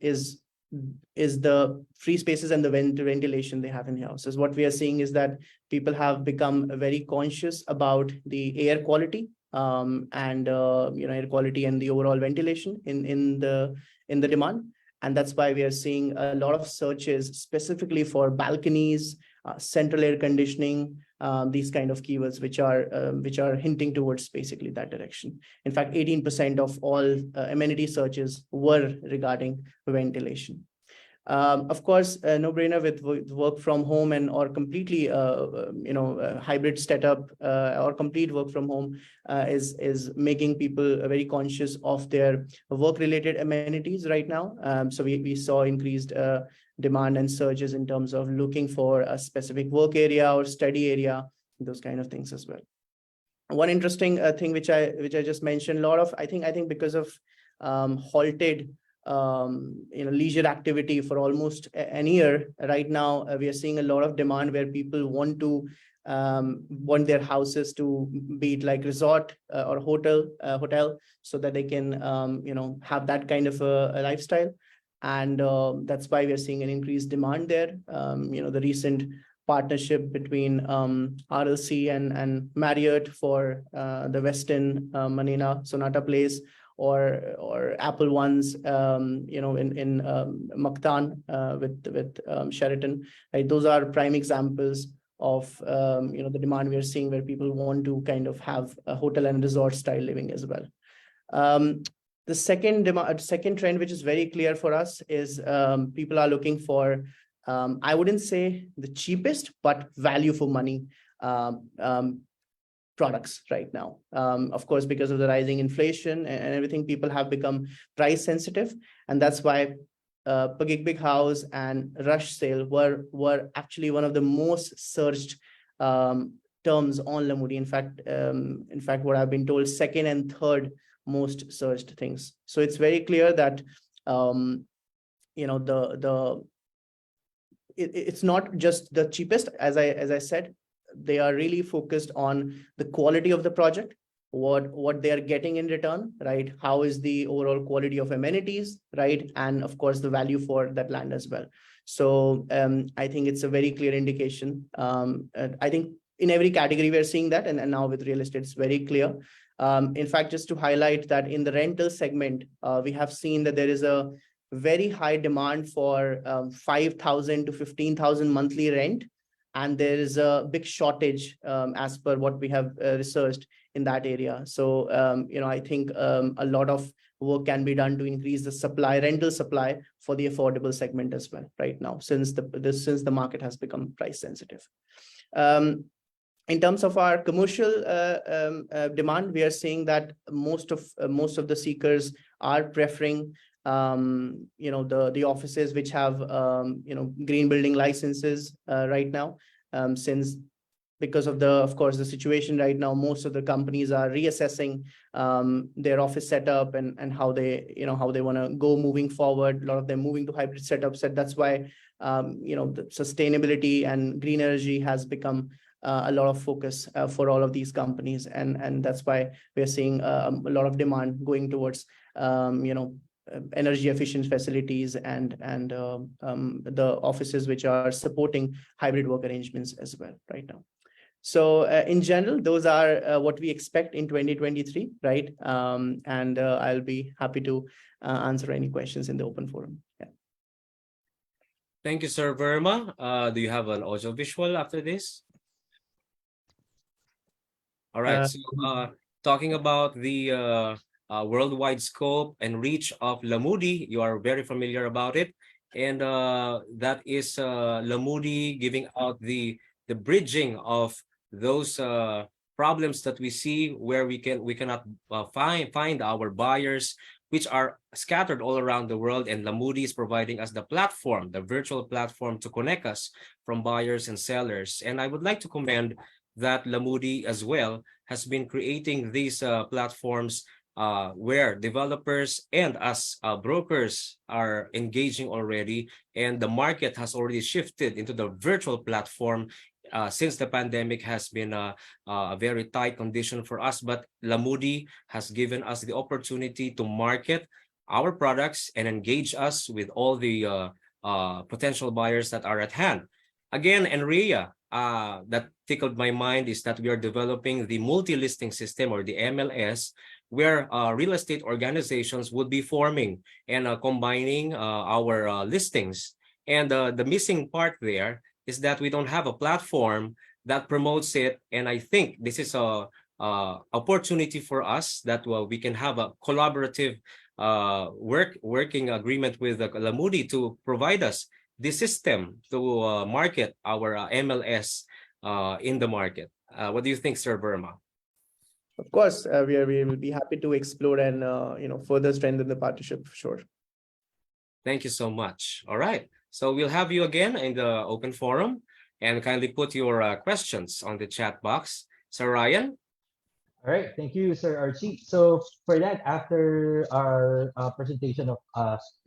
the free spaces and the ventilation they have in the houses. What we are seeing is that people have become very conscious about the air quality and air quality and the overall ventilation in the demand. And that's why we are seeing a lot of searches specifically for balconies, central air conditioning, these kind of keywords, which are hinting towards basically that direction. In fact, 18% of all amenity searches were regarding ventilation. Of course, no brainer with work from home and or completely hybrid setup or complete work from home is making people very conscious of their work related amenities right now. So we saw increased demand and surges in terms of looking for a specific work area or study area, those kind of things as well. One interesting thing which I just mentioned, a lot of I think because of halted leisure activity for almost an year right now, we are seeing a lot of demand where people want to want their houses to be like resort or hotel, so that they can have that kind of a lifestyle. And that's why we are seeing an increased demand there. The recent partnership between RLC and Marriott for the Westin Manila Sonata Place, or Apple ones, in Mactan with Sheraton. Right, those are prime examples of the demand we are seeing, where people want to kind of have a hotel and resort style living as well. The second trend, which is very clear for us, is people are looking for, I wouldn't say the cheapest, but value for money products right now. Of course, because of the rising inflation and everything, people have become price sensitive, and that's why Big House and Rush Sale were actually one of the most searched terms on Lamudi. In fact, what I've been told, second and third most searched things. So it's very clear that it's not just the cheapest, as I said. They are really focused on the quality of the project, what they are getting in return, right? How is the overall quality of amenities, right? And of course, the value for that land as well. So I think it's a very clear indication. I think in every category we're seeing that, and now with real estate, it's very clear. In fact, just to highlight that in the rental segment, we have seen that there is a very high demand for 5,000 to 15,000 monthly rent. And there is a big shortage as per what we have researched in that area. So, I think a lot of work can be done to increase the rental supply for the affordable segment as well right now, since the market has become price sensitive. In terms of our commercial demand, we are seeing that most of the seekers are preferring the offices which have green building licenses right now, since because of course the situation right now, most of the companies are reassessing their office setup and how they want to go moving forward. A lot of them moving to hybrid setups, and that's why the sustainability and green energy has become a lot of focus for all of these companies, and that's why we are seeing a lot of demand going towards energy efficient facilities and the offices which are supporting hybrid work arrangements as well right now. So in general, those are what we expect in 2023, right? And I'll be happy to answer any questions in the open forum. Yeah. Thank you, Sir Verma. Do you have an audio visual after this? All right. So talking about the worldwide scope and reach of Lamudi, you are very familiar about it, and that is Lamudi giving out the bridging of those problems that we see where we cannot find our buyers, which are scattered all around the world, and Lamudi is providing us the platform, the virtual platform, to connect us from buyers and sellers. And I would like to commend that Lamudi as well has been creating these platforms where developers and us brokers are engaging already, and the market has already shifted into the virtual platform since the pandemic has been a very tight condition for us. But Lamudi has given us the opportunity to market our products and engage us with all the potential buyers that are at hand. Again, Nrea, that tickled my mind is that we are developing the multi-listing system, or the MLS, where real estate organizations would be forming and combining our listings. And the missing part there is that we don't have a platform that promotes it. And I think this is a opportunity for us that we can have a collaborative working agreement with Lamudi to provide us the system to market our MLS in the market. What do you think, Sir Verma? Of course, we will be happy to explore and further strengthen the partnership for sure. Thank you so much. All right, so we'll have you again in the open forum, and kindly put your questions on the chat box. Sir Ryan? All right, thank you, Sir Archie. So for that, after our presentation of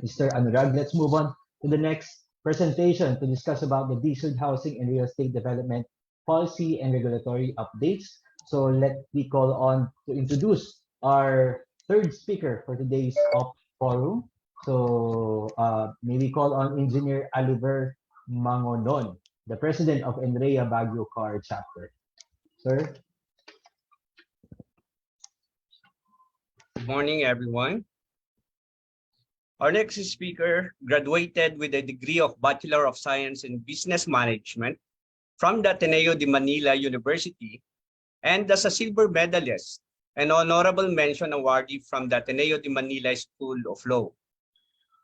Mr. Anurag, let's move on to the next presentation to discuss about the decent housing and real estate development policy and regulatory updates. So let me call on to introduce our third speaker for today's OP forum. So may we call on Engineer Oliver Mangonon, the president of Nrea Baguio Car Chapter. Sir? Good morning, everyone. Our next speaker graduated with a degree of Bachelor of Science in Business Management from the Ateneo de Manila University and as a silver medalist and honorable mention awardee from the Ateneo de Manila School of Law.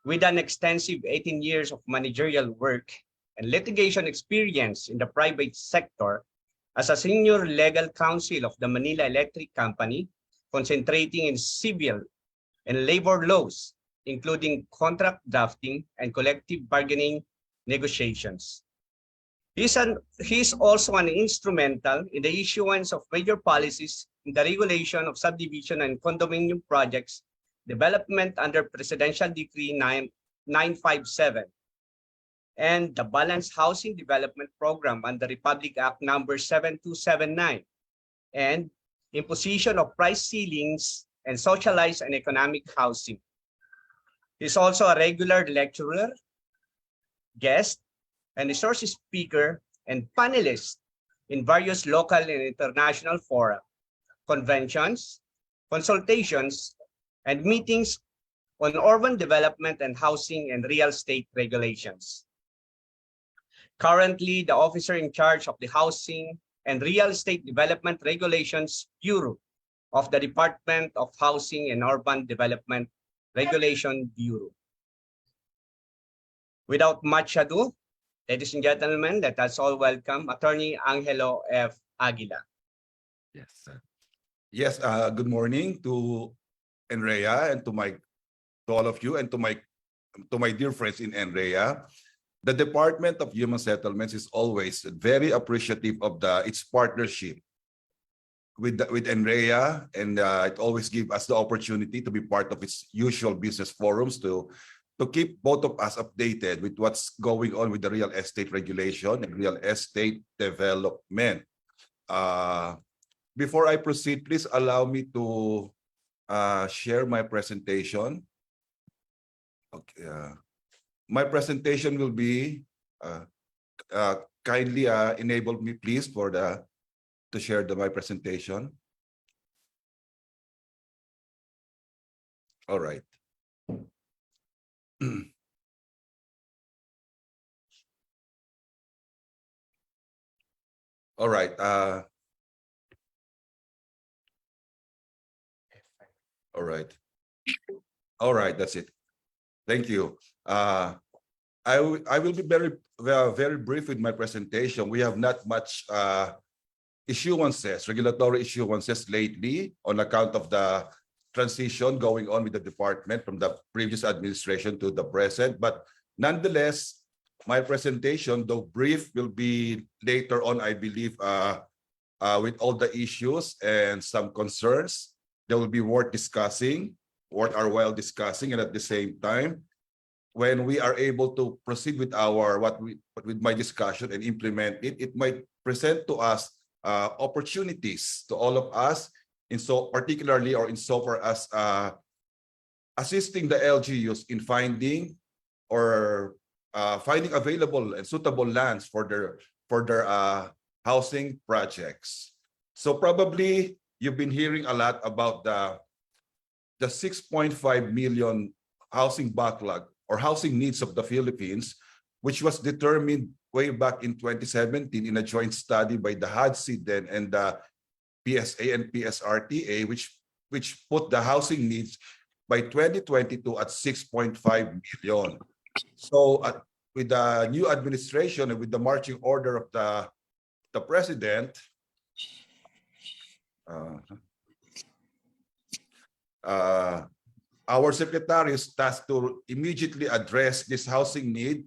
With an extensive 18 years of managerial work and litigation experience in the private sector as a senior legal counsel of the Manila Electric Company, concentrating in civil and labor laws, including contract drafting and collective bargaining negotiations. He is also an instrumental in the issuance of major policies in the regulation of subdivision and condominium projects development under Presidential Decree 957 and the Balanced Housing Development Program under Republic Act number 7279 and imposition of price ceilings and socialized and economic housing. He's also a regular lecturer, guest, and resource speaker and panelist in various local and international fora, conventions, consultations, and meetings on urban development and housing and real estate regulations. Currently, the officer in charge of the Housing and Real Estate Development Regulations Bureau of the Department of Housing and Urban Development Regulation Bureau. Without much ado, ladies and gentlemen, let us all welcome Attorney Angelo F. Aguila. Yes, sir. Yes, good morning to Nrea and to all of you and to my dear friends in Nrea. The Department of Human Settlements is always very appreciative of its partnership with Nrea, and it always gives us the opportunity to be part of its usual business forums to keep both of us updated with what's going on with the real estate regulation and real estate development. Before I proceed, please allow me to share my presentation. Okay, my presentation will be kindly enable me please to share my presentation. All right. All right. All right. All right. That's it. Thank you. I will be very brief with my presentation. We have not much regulatory issuances lately on account of the transition going on with the department from the previous administration to the present. But nonetheless, my presentation, though brief, will be later on, I believe, with all the issues and some concerns that will be worth discussing, and at the same time, when we are able to proceed with with my discussion and implement it, it might present to us opportunities to all of us, particularly or insofar as assisting the LGUs in finding available and suitable lands for their housing projects. So probably you've been hearing a lot about the 6.5 million housing backlog or housing needs of the Philippines, which was determined way back in 2017 in a joint study by the HUD-SID then and the PSA and PSRTA, which put the housing needs by 2022 at 6.5 million. So with the new administration and with the marching order of the president, our secretary is tasked to immediately address this housing need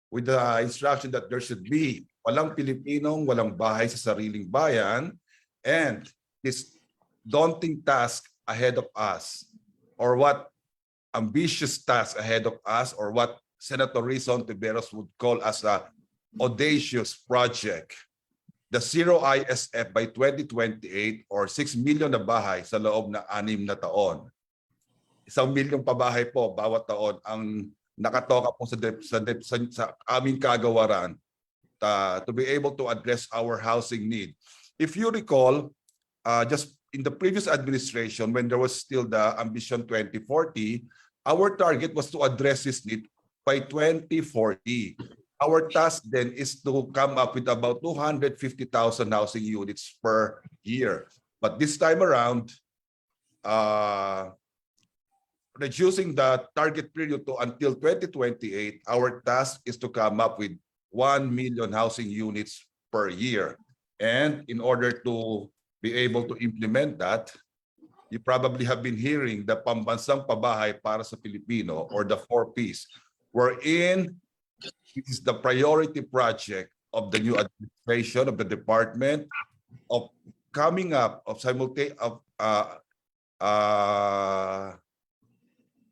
with the instruction that there should be walang Pilipinong walang bahay sa sariling bayan, and this daunting task ahead of us, or what ambitious task ahead of us, or what Senator Rizon Tiberos would call as a audacious project, the zero ISF by 2028 or 6 million na bahay sa loob ng 6 na taon. 1 milyong pabahay po bawat taon ang nakatoka po sa aming kagawaran to be able to address our housing need. If you recall, just in the previous administration, when there was still the Ambition 2040, our target was to address this need by 2040. Our task then is to come up with about 250,000 housing units per year. But this time around, reducing the target period to until 2028, our task is to come up with 1 million housing units per year. And in order to be able to implement that, you probably have been hearing the Pambansang Pabahay para sa Pilipino, or the 4Ps, wherein it is the priority project of the new administration, of the department, of coming up, of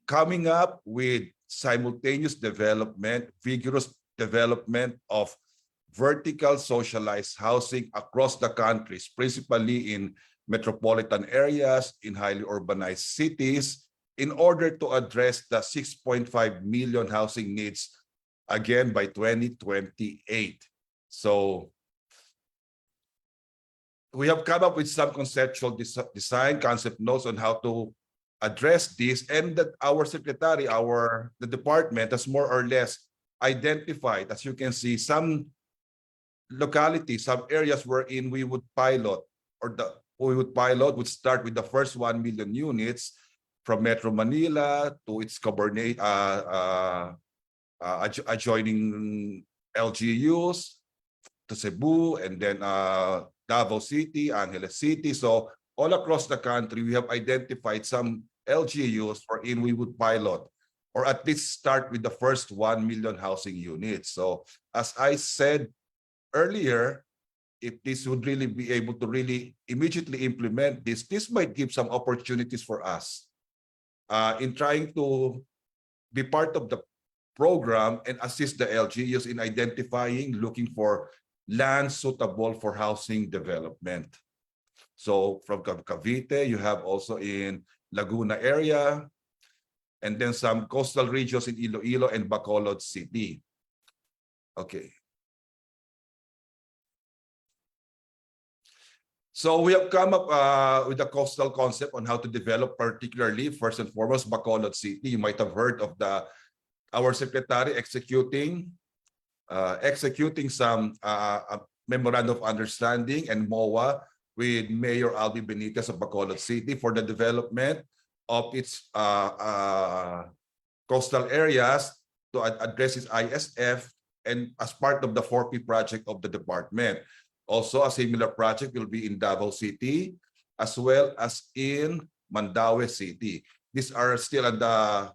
coming up with simultaneous development, vigorous development of vertical socialized housing across the countries, principally in metropolitan areas, in highly urbanized cities, in order to address the 6.5 million housing needs again by 2028. So we have come up with some conceptual design concept notes on how to address this, and that our secretary, the department has more or less identified, as you can see, some localities, some areas wherein we would pilot, would start with the first 1 million units from Metro Manila to its adjoining LGUs, to Cebu, and then Davao City, Angeles City. So all across the country, we have identified some LGUs wherein we would pilot, or at least start with the first 1 million housing units. So as I said earlier, if this would really be able to really immediately implement this might give some opportunities for us in trying to be part of the program and assist the LGUs in identifying, looking for land suitable for housing development. So from Cavite, you have also in Laguna area, and then some coastal regions in Iloilo and Bacolod City. Okay. So we have come up with a coastal concept on how to develop, particularly, first and foremost, Bacolod City. You might have heard of our secretary executing some memorandum of understanding and MOA with Mayor Albi Benitez of Bacolod City for the development of its coastal areas to address its ISF, and as part of the 4P project of the department. Also, a similar project will be in Davao City, as well as in Mandaue City. These are still at the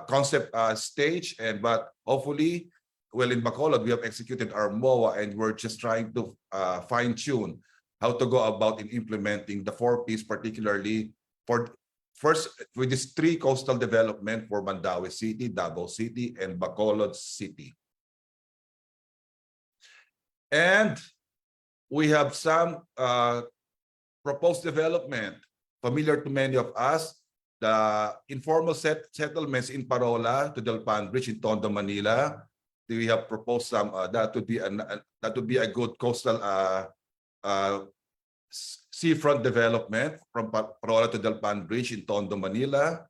concept stage, but hopefully, well, in Bacolod, we have executed our MOA, and we're just trying to fine-tune how to go about in implementing the 4Ps, particularly for first with these 3 coastal development for Mandaue City, Davao City, and Bacolod City. And we have some proposed development familiar to many of us, the informal settlements in Parola to Delpan Bridge in Tondo, Manila. We have proposed some that would be a good coastal seafront development from Parola to Delpan Bridge in Tondo, Manila.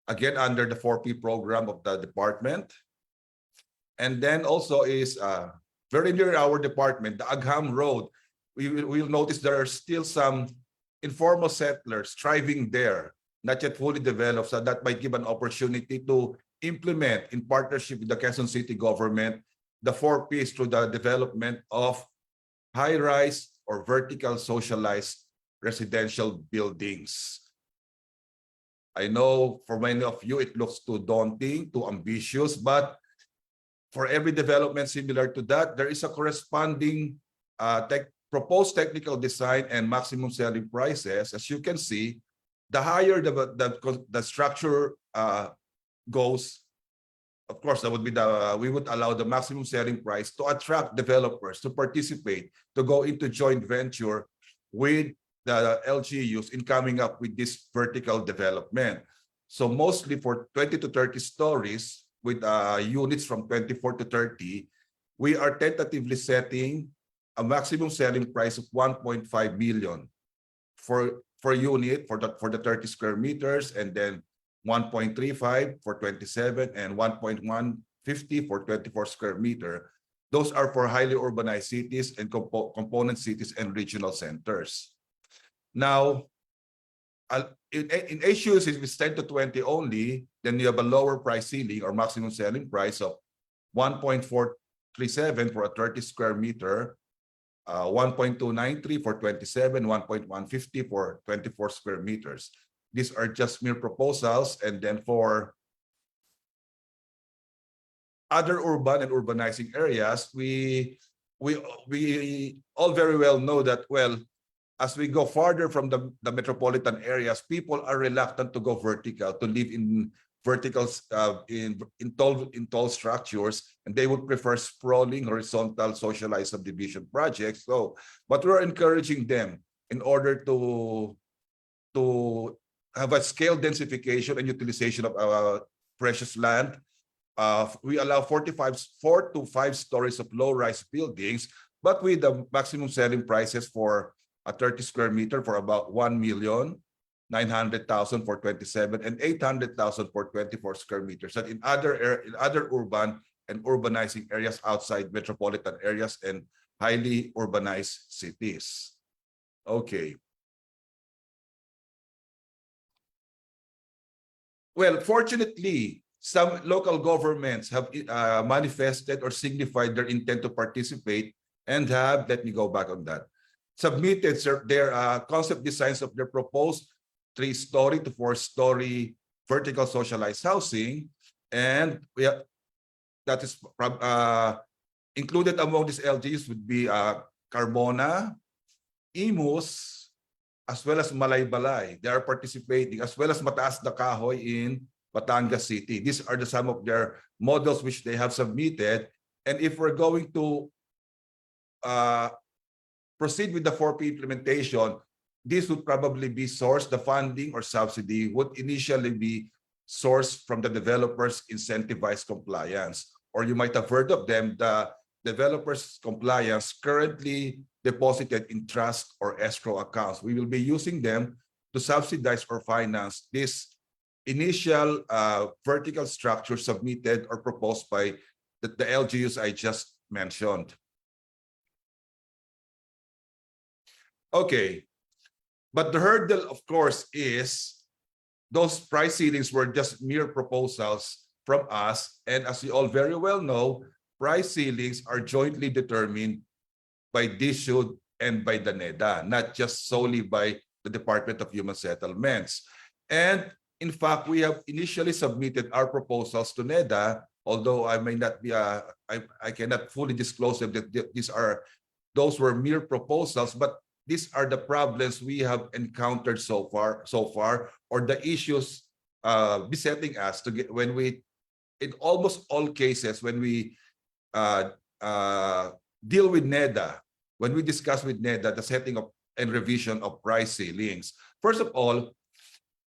Again, under the 4P program of the department. And then also is very near our department, the Agham Road. We'll notice there are still some informal settlers thriving there, not yet fully developed, so that might give an opportunity to implement, in partnership with the Quezon City government, the 4Ps through the development of high-rise or vertical socialized residential buildings. I know for many of you it looks too daunting, too ambitious, but for every development similar to that, there is a corresponding proposed technical design and maximum selling prices. As you can see, the higher the structure goes, of course, that would be the we would allow the maximum selling price to attract developers to participate, to go into joint venture with the LGUs in coming up with this vertical development. So mostly for 20 to 30 stories with units from 24 to 30, we are tentatively setting a maximum selling price of 1.5 million for unit for the 30 square meters, and then 1.35 for 27 and 1.150 for 24 square meter. Those are for highly urbanized cities and component cities and regional centers. Now, in issues, if it's 10 to 20 only, then you have a lower price ceiling or maximum selling price of 1.437 for a 30 square meter, 1.293 for 27, 1.150 for 24 square meters. These are just mere proposals. And then for other urban and urbanizing areas, we all very well know that, well, as we go farther from the metropolitan areas, people are reluctant to go vertical, to live in verticals, in tall structures, and they would prefer sprawling horizontal socialized subdivision projects. So, but we're encouraging them in order to have a scale densification and utilization of our precious land. We allow 4 to 5 stories of low-rise buildings, but with the maximum selling prices for a 30 square meter for about 1,900,000 for 27 and 800,000 for 24 square meters. And in other urban and urbanizing areas outside metropolitan areas and highly urbanized cities. Okay. Well, fortunately, some local governments have manifested or signified their intent to participate and have, let me go back on that, submitted their concept designs of their proposed 3-story to 4-story vertical socialized housing. And we have, that is included among these LGs would be Carmona, Imus, as well as Malaybalay. They are participating, as well as Mataas na Kahoy in Batangas City. These are some of their models which they have submitted. And if we're going to proceed with the 4P implementation, this would probably be sourced, the funding or subsidy would initially be sourced from the developers' incentivized compliance. Or you might have heard of them, the developers' compliance currently deposited in trust or escrow accounts. We will be using them to subsidize or finance this initial vertical structure submitted or proposed by the LGUs I just mentioned. Okay, but the hurdle, of course, is those price ceilings were just mere proposals from us. And as you all very well know, price ceilings are jointly determined by DSUD and by the NEDA, not just solely by the Department of Human Settlements. And in fact, we have initially submitted our proposals to NEDA, although I may not be, I cannot fully disclose them that those were mere proposals, but these are the problems we have encountered so far, or the issues besetting us to get when we, in almost all cases, when we deal with NEDA, when we discuss with NEDA the setting of and revision of price ceilings. First of all,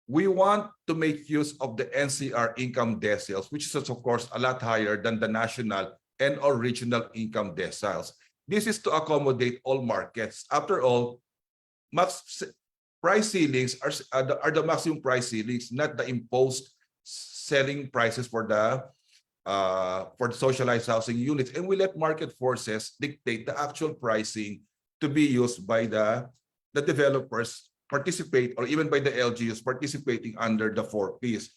we want to make use of the NCR income deciles, which is of course a lot higher than the national and or regional income deciles. This is to accommodate all markets. After all, price ceilings are the maximum price ceilings, not the imposed selling prices for the socialized housing units. And we let market forces dictate the actual pricing to be used by the developers participate, or even by the LGUs participating under the 4Ps.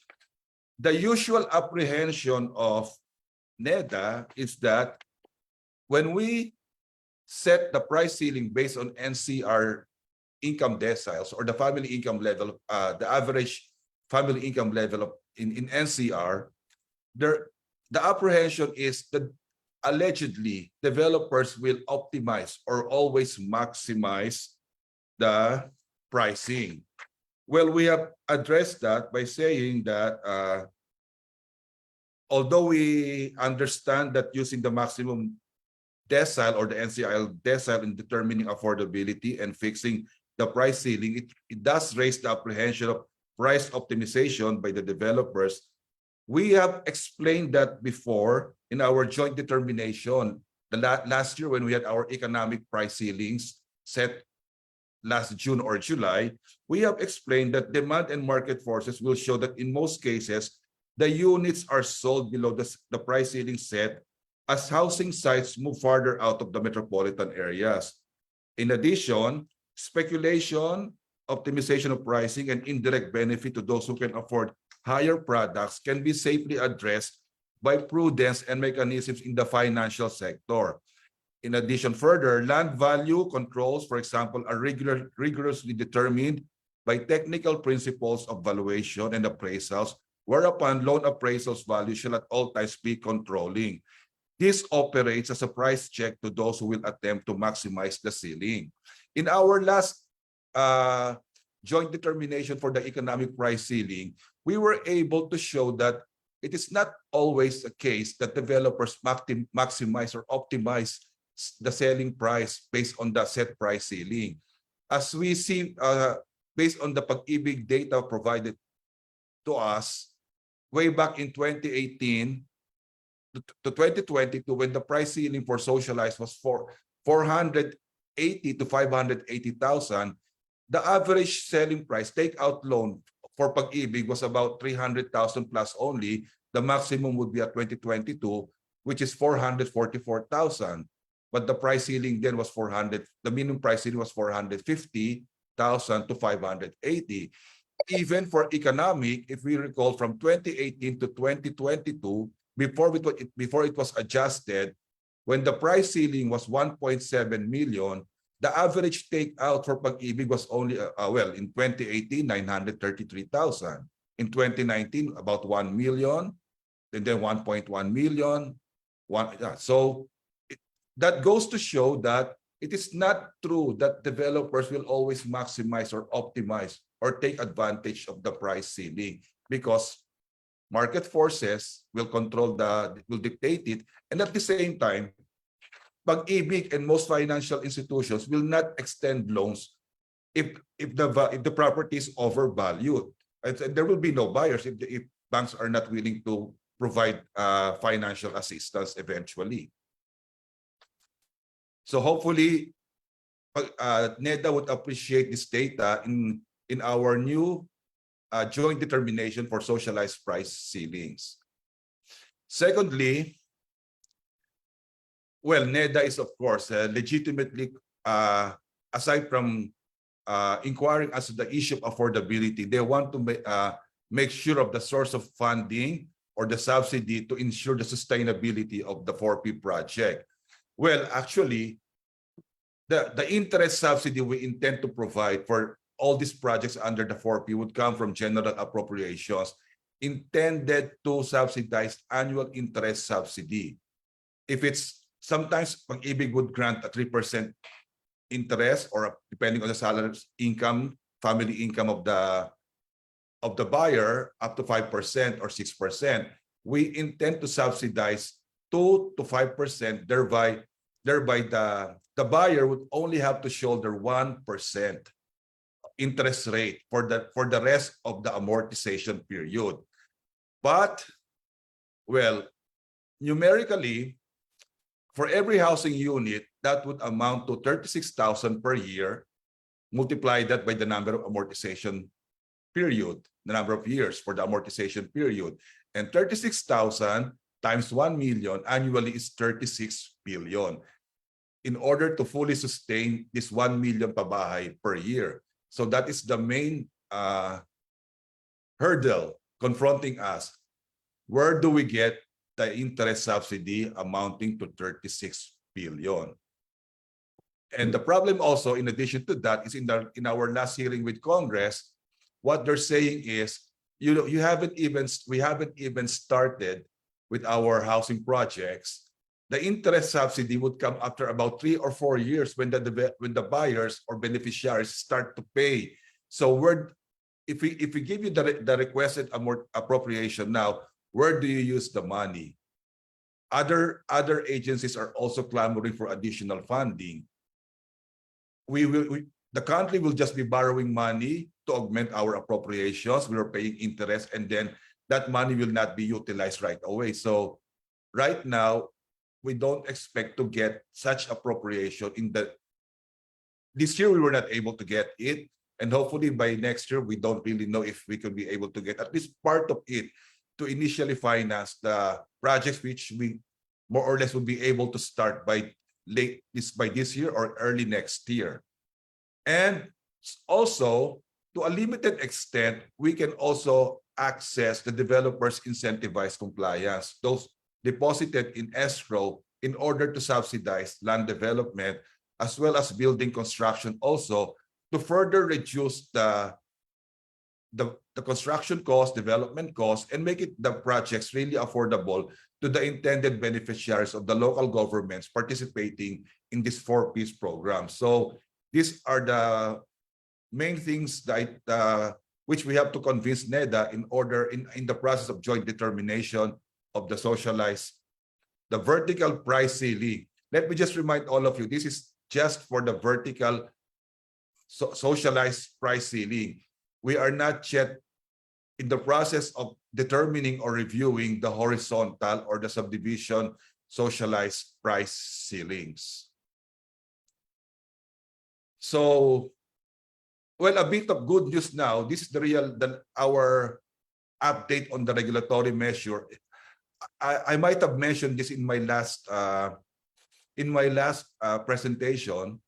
The usual apprehension of NEDA is that when we set the price ceiling based on NCR income deciles or the family income level, the average family income level in NCR, the apprehension is that allegedly developers will optimize or always maximize the pricing. Well, we have addressed that by saying that although we understand that using the maximum decile or the NCIL decile in determining affordability and fixing the price ceiling, it does raise the apprehension of price optimization by the developers. We have explained that before in our joint determination. Last year when we had our economic price ceilings set last June or July, we have explained that demand and market forces will show that in most cases, the units are sold below the price ceiling set as housing sites move farther out of the metropolitan areas. In addition, speculation, optimization of pricing, and indirect benefit to those who can afford higher products can be safely addressed by prudence and mechanisms in the financial sector. In addition, further, land value controls, for example, are rigorously determined by technical principles of valuation and appraisals, whereupon loan appraisals value shall at all times be controlling. This operates as a price check to those who will attempt to maximize the ceiling. In our last joint determination for the economic price ceiling, we were able to show that it is not always the case that developers maximize or optimize the selling price based on the set price ceiling. As we see, based on the Pag-ibig data provided to us, way back in 2018 to 2022, when the price ceiling for socialized was 480 to 580,000, the average selling price takeout loan for Pag-ibig was about 300,000 plus only. The maximum would be at 2022, which is 444,000. But the price ceiling then was 400. The minimum price ceiling was 450,000 to 580. Even for economic, if we recall from 2018 to 2022, before it was adjusted, when the price ceiling was 1.7 million, the average takeout for Pag-ibig was only, in 2018, 933,000. In 2019, about 1 million, and then 1.1 million. That goes to show that it is not true that developers will always maximize or optimize or take advantage of the price ceiling, because market forces will will dictate it, and at the same time, Pag-ibig and most financial institutions will not extend loans if the property is overvalued. There will be no buyers if banks are not willing to provide financial assistance eventually. So hopefully, NEDA would appreciate this data in our new joint determination for socialized price ceilings. Secondly, NEDA is, of course, legitimately, aside from inquiring as to the issue of affordability, they want to make sure of the source of funding or the subsidy to ensure the sustainability of the 4P project. Well, actually, the interest subsidy we intend to provide for all these projects under the 4P would come from general appropriations intended to subsidize annual interest subsidy. If it's sometimes Pag-ibig would grant a 3% interest, or depending on the salary income, family income of the buyer, up to 5% or 6%. We intend to subsidize 2 to 5%, thereby the buyer would only have to shoulder 1% interest rate for the rest of the amortization period. But, numerically, for every housing unit, that would amount to 36,000 per year. Multiply that by the number of amortization period, the number of years for the amortization period. And 36,000 times 1 million annually is 36 billion. In order to fully sustain this 1 million pabahay per year. So that is the main hurdle confronting us. Where do we get the interest subsidy amounting to 36 billion? And the problem also, in addition to that, is in our last hearing with Congress, what they're saying is, we haven't even started with our housing projects. The interest subsidy would come after about 3 or 4 years when the buyers or beneficiaries start to pay. So if we give you the requested appropriation now, where do you use the money? Other agencies are also clamoring for additional funding. The country will just be borrowing money to augment our appropriations. We are paying interest, and then that money will not be utilized right away. So right now, we don't expect to get such appropriation this year we were not able to get it. And hopefully by next year, we don't really know if we could be able to get at least part of it to initially finance the projects which we more or less will be able to start by this year or early next year. And also, to a limited extent, we can also access the developers' incentivized compliance, those deposited in escrow in order to subsidize land development as well as building construction also to further reduce the construction cost, development cost, and make the projects really affordable to the intended beneficiaries of the local governments participating in this 4-piece program. So these are the main things that which we have to convince NEDA in the process of joint determination of the vertical price ceiling. Let me just remind all of you, this is just for the vertical socialized price ceiling. We are not yet in the process of determining or reviewing the horizontal or the subdivision socialized price ceilings. So, well, a bit of good news now. This is our update on the regulatory measure. I might have mentioned this in my last presentation.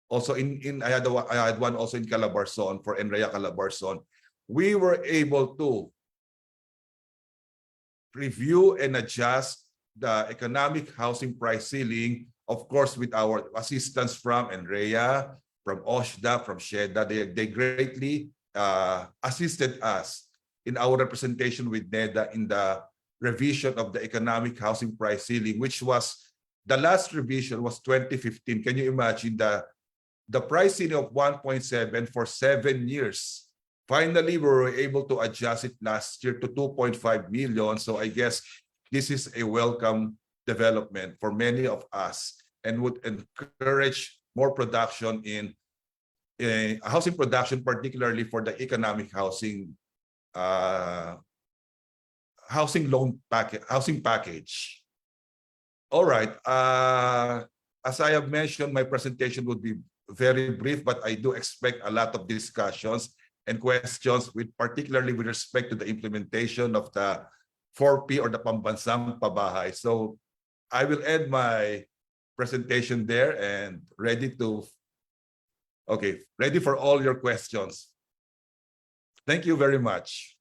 Also, I had one also in Calabarzon for Nrea Calabarzon. We were able to review and adjust the economic housing price ceiling, of course, with our assistance from Nrea, from OSHDA, from SHEDA. They greatly assisted us in our representation with NEDA in the revision of the economic housing price ceiling, which was, the last revision was 2015. Can you imagine the price ceiling of 1.7 for 7 years? Finally, we were able to adjust it last year to 2.5 million. So I guess this is a welcome development for many of us and would encourage more production in housing production, particularly for the economic housing housing package. All right. As I have mentioned, my presentation would be very brief, but I do expect a lot of discussions and questions, particularly with respect to the implementation of the 4P or the Pambansang Pabahay. So I will end my presentation there and ready for all your questions. Thank you very much.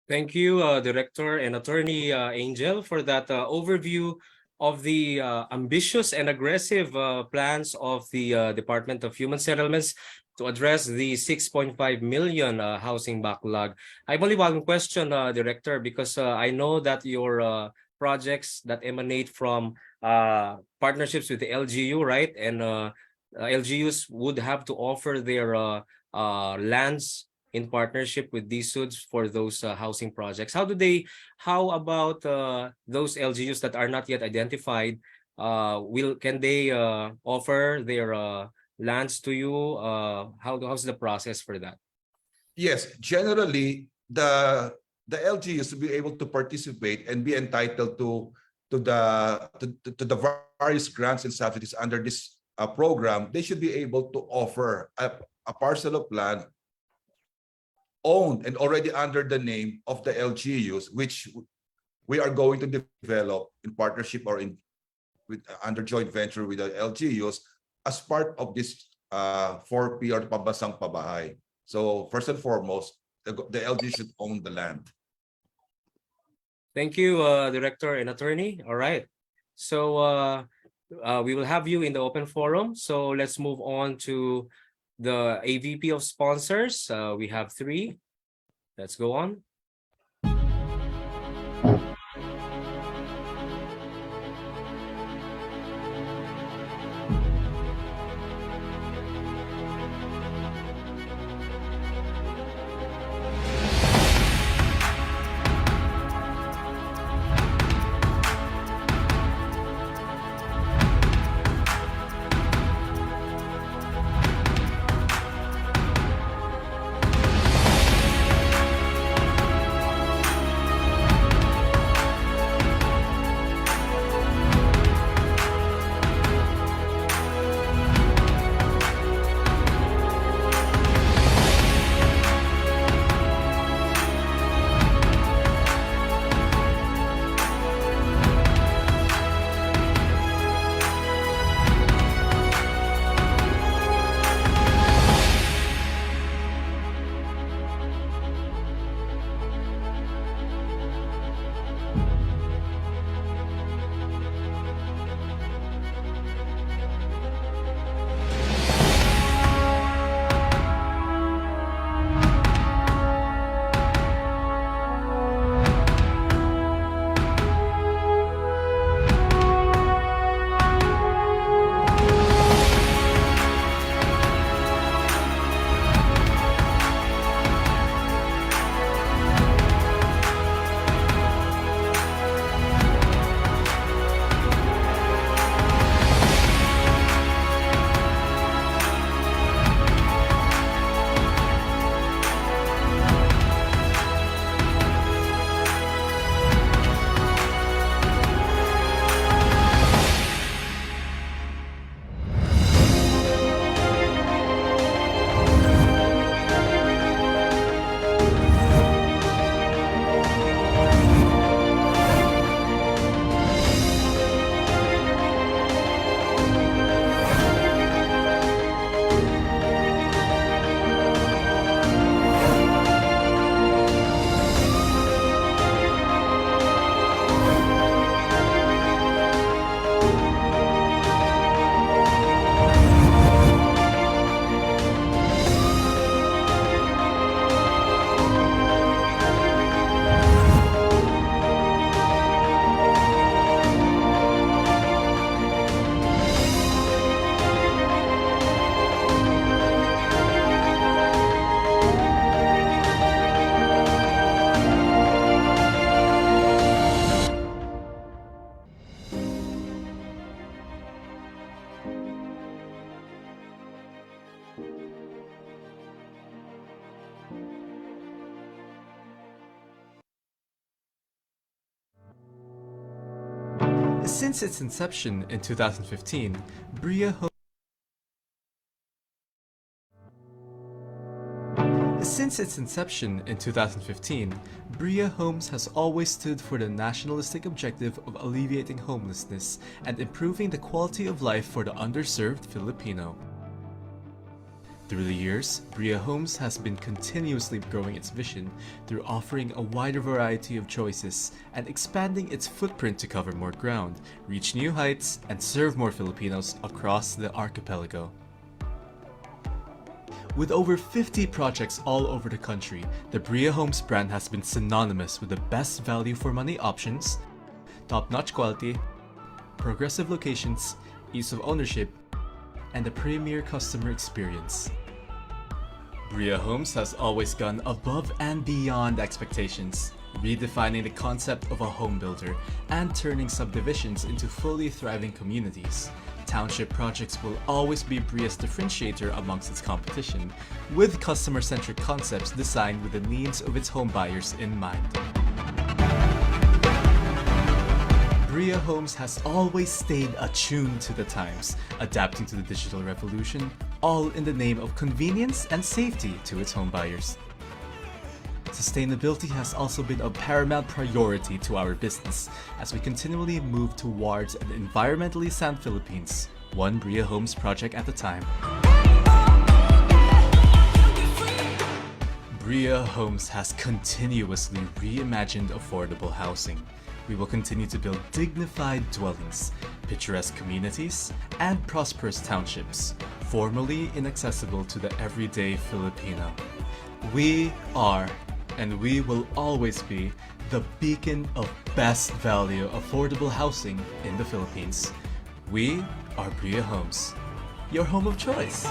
Thank you, Director and Attorney Angel, for that overview of the ambitious and aggressive plans of the Department of Human Settlements to address the 6.5 million housing backlog. I have only one question, Director, because I know that your projects that emanate from partnerships with the LGU, right? And LGUs would have to offer their lands in partnership with DSUDs for those housing projects. How about those LGUs that are not yet identified? Can they offer their lands to you? How's the process for that? Yes, generally the LGUs to be able to participate and be entitled to the various grants and subsidies under this program, they should be able to offer a parcel of land owned and already under the name of the LGUs, which we are going to develop in partnership or under joint venture with the LGUs as part of this 4P or Pambansang Pabahay. So first and foremost, the LG should own the land. Thank you, Director and Attorney. All right. So we will have you in the open forum. So let's move on to the AVP of sponsors. We have 3. Let's go on. Since its inception in 2015, Bria Homes Since its inception in 2015, Bria Homes has always stood for the nationalistic objective of alleviating homelessness and improving the quality of life for the underserved Filipino. Through the years, Bria Homes has been continuously growing its vision through offering a wider variety of choices and expanding its footprint to cover more ground, reach new heights, and serve more Filipinos across the archipelago. With over 50 projects all over the country, the Bria Homes brand has been synonymous with the best value for money options, top-notch quality, progressive locations, ease of ownership, and a premier customer experience. Bria Homes has always gone above and beyond expectations, redefining the concept of a home builder and turning subdivisions into fully thriving communities. Township projects will always be Bria's differentiator amongst its competition, with customer-centric concepts designed with the needs of its home buyers in mind. Bria Homes has always stayed attuned to the times, adapting to the digital revolution, all in the name of convenience and safety to its home buyers. Sustainability has also been a paramount priority to our business as we continually move towards an environmentally sound Philippines, one Bria Homes project at a time. Bria Homes has continuously reimagined affordable housing. We will continue to build dignified dwellings, picturesque communities, and prosperous townships, formerly inaccessible to the everyday Filipino. We are, and we will always be, the beacon of best value affordable housing in the Philippines. We are Bria Homes, your home of choice.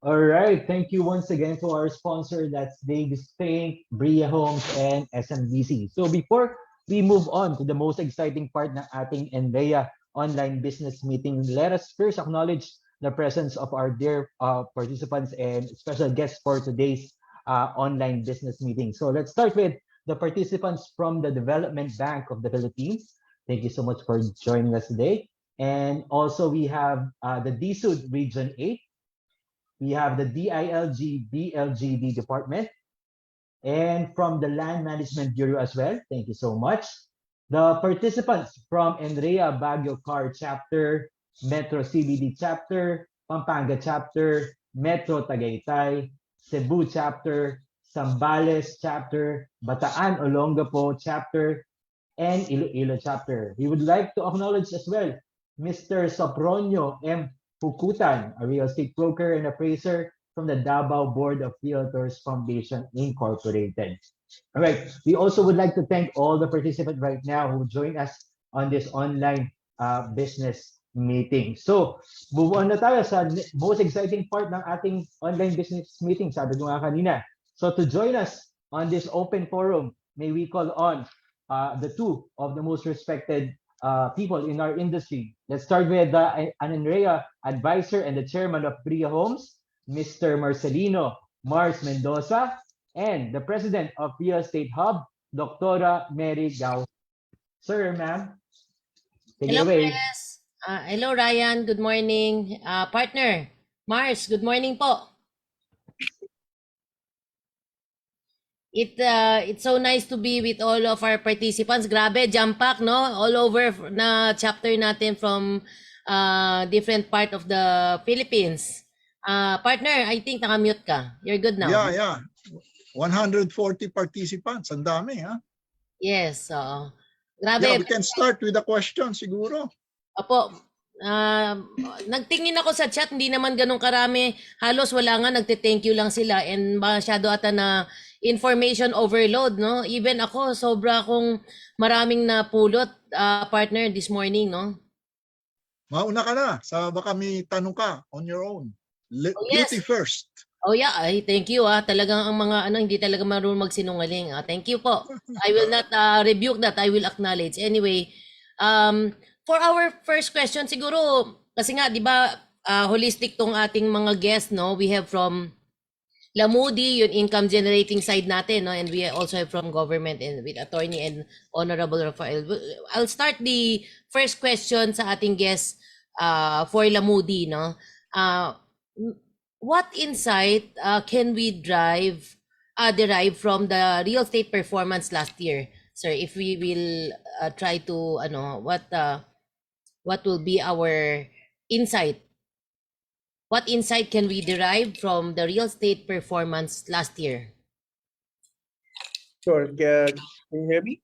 All right. Thank you once again to our sponsor. That's Davis Pay, Bria Homes, and SMBC. So before we move on to the most exciting part ng ating Nrea online business meeting, let us first acknowledge the presence of our dear participants and special guests for today's online business meeting. So let's start with the participants from the Development Bank of the Philippines. Thank you so much for joining us today. And also we have the DSUD Region 8. We have the DILG BLGD department, and from the Land Management Bureau as well. Thank you so much. The participants from Nrea Baguio Car Chapter, Metro CBD Chapter, Pampanga Chapter, Metro Tagaytay, Cebu Chapter, Zambales Chapter, Bataan Olongapo Chapter, and Iloilo Chapter. We would like to acknowledge as well Mr. Sopronio M. Pukutan, a real estate broker and appraiser from the Davao Board of Realtors Foundation Incorporated. All right. We also would like to thank all the participants right now who joined us on this online business meeting. So, move on na tayo sa most exciting part ng ating online business meeting. Sabi ko nga kanina, So to join us on this open forum, may we call on the two of the most respected people in our industry. Let's start with an Nrea advisor and the chairman of Bria Homes, Mr. Marcelino Mars Mendoza, and the president of Real Estate Hub, Dr. Mary Gao. Sir, ma'am, take it Hello, away. Chris. Hello, Ryan. Good morning. Partner, Mars, good morning po. It's so nice to be with all of our participants. Grabe, jump pack, no? All over na chapter natin from different part of the Philippines. Partner, I think naka-mute ka. You're good now. Yeah. 140 participants. Ang dami, ha? Yes, grabe. Yeah, we can start with the question siguro. Opo. Nagtingin ako sa chat, hindi naman ganun karami. Halos wala nga, nagte-thank you lang sila and masyado ata na information overload, no? Even ako, sobra akong maraming napulot, partner, this morning, no? Mauna ka na. Baka may tanong ka on your own. Yes. Beauty first. Oh yeah, ay thank you Talagang ang mga hindi talaga marunong magsinungaling. Thank you po. I will not rebuke that. I will acknowledge. Anyway, for our first question siguro kasi nga 'di ba holistic tong ating mga guests, no? We have from Lamudi, yung income generating side natin, no? And we also have from government and with attorney and Honorable Rafael. I'll start the first question sa ating guest for Lamudi, no? What insight can we derive from the real estate performance last year, sir? If we will try to what will be our insight? What insight can we derive from the real estate performance last year? Sure. Can you hear me?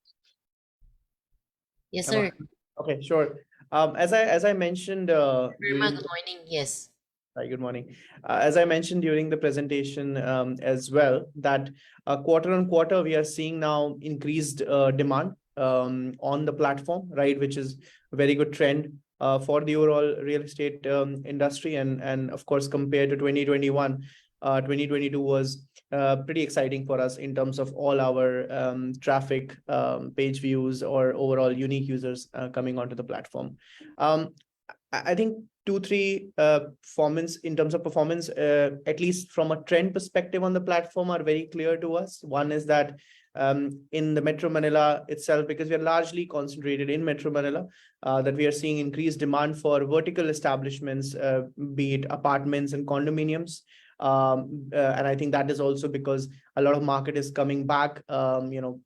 Yes, sir. Okay, sure. As I mentioned, Good morning. Yes. Hi, good morning. As I mentioned during the presentation as well, that quarter on quarter, we are seeing now increased demand on the platform, right, which is a very good trend for the overall real estate industry. And of course, compared to 2021, 2022 was pretty exciting for us in terms of all our traffic, page views, or overall unique users coming onto the platform. I think 2-3 performance in terms of performance, at least from a trend perspective on the platform, are very clear to us. One is that in the Metro Manila itself, because we are largely concentrated in Metro Manila, that we are seeing increased demand for vertical establishments, be it apartments and condominiums. And I think that is also because a lot of market is coming back.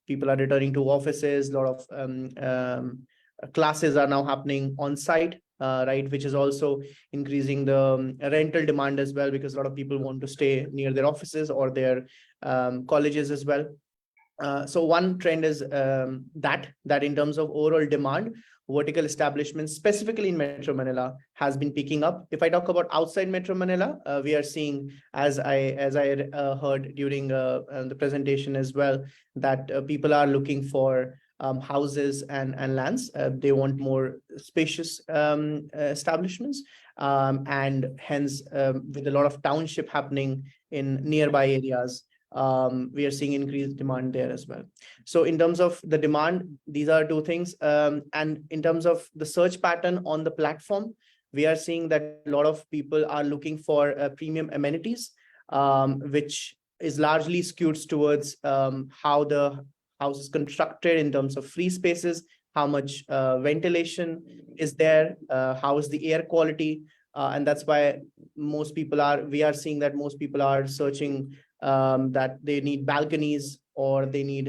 People are returning to offices. A lot of classes are now happening on site. Right, which is also increasing the rental demand as well, because a lot of people want to stay near their offices or their colleges as well. So one trend is that in terms of overall demand, vertical establishments, specifically in Metro Manila, has been picking up. If I talk about outside Metro Manila, we are seeing, as I heard during the presentation as well, that people are looking for houses and lands. They want more spacious establishments, and hence with a lot of township happening in nearby areas, we are seeing increased demand there as well. So in terms of the demand, these are two things. And in terms of the search pattern on the platform, we are seeing that a lot of people are looking for premium amenities, which is largely skewed towards how the house is constructed in terms of free spaces, how much ventilation is there, how is the air quality. And that's why we are seeing that most people are searching that they need balconies or they need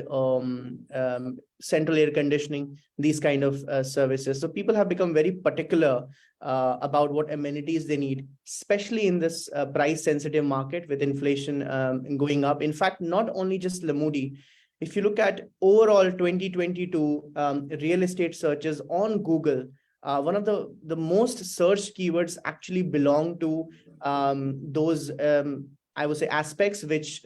central air conditioning, these kind of services. So people have become very particular about what amenities they need, especially in this price sensitive market with inflation going up. In fact, not only just Lamudi, if you look at overall 2022 real estate searches on Google, one of the most searched keywords actually belong to those I would say aspects which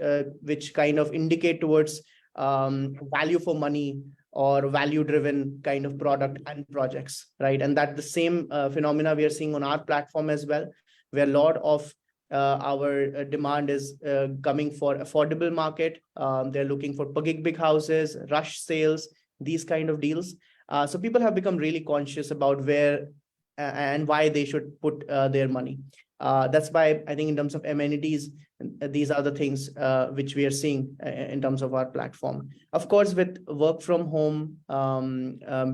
kind of indicate towards value for money or value driven kind of product and projects, right? And that the same phenomena we are seeing on our platform as well, where a lot of our demand is coming for affordable market. They're looking for big houses, rush sales, these kind of deals. So people have become really conscious about where and why they should put their money. That's why I think in terms of amenities, these are the things which we are seeing in terms of our platform. Of course, with work from home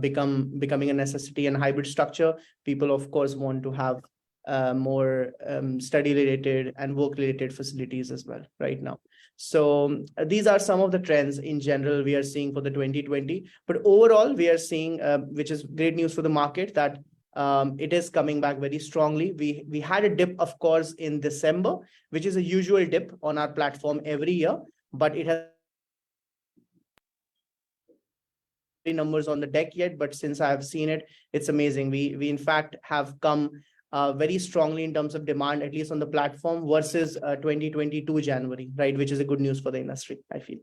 becoming a necessity and hybrid structure, people of course want to have more study related and work related facilities as well right now. So these are some of the trends in general we are seeing for the 2020. But overall, we are seeing, which is great news for the market, that it is coming back very strongly. We had a dip, of course, in December, which is a usual dip on our platform every year, but it has numbers on the deck yet. But since I have seen it, it's amazing. We in fact have come very strongly in terms of demand, at least on the platform, versus 2022 January, right? Which is a good news for the industry, I feel.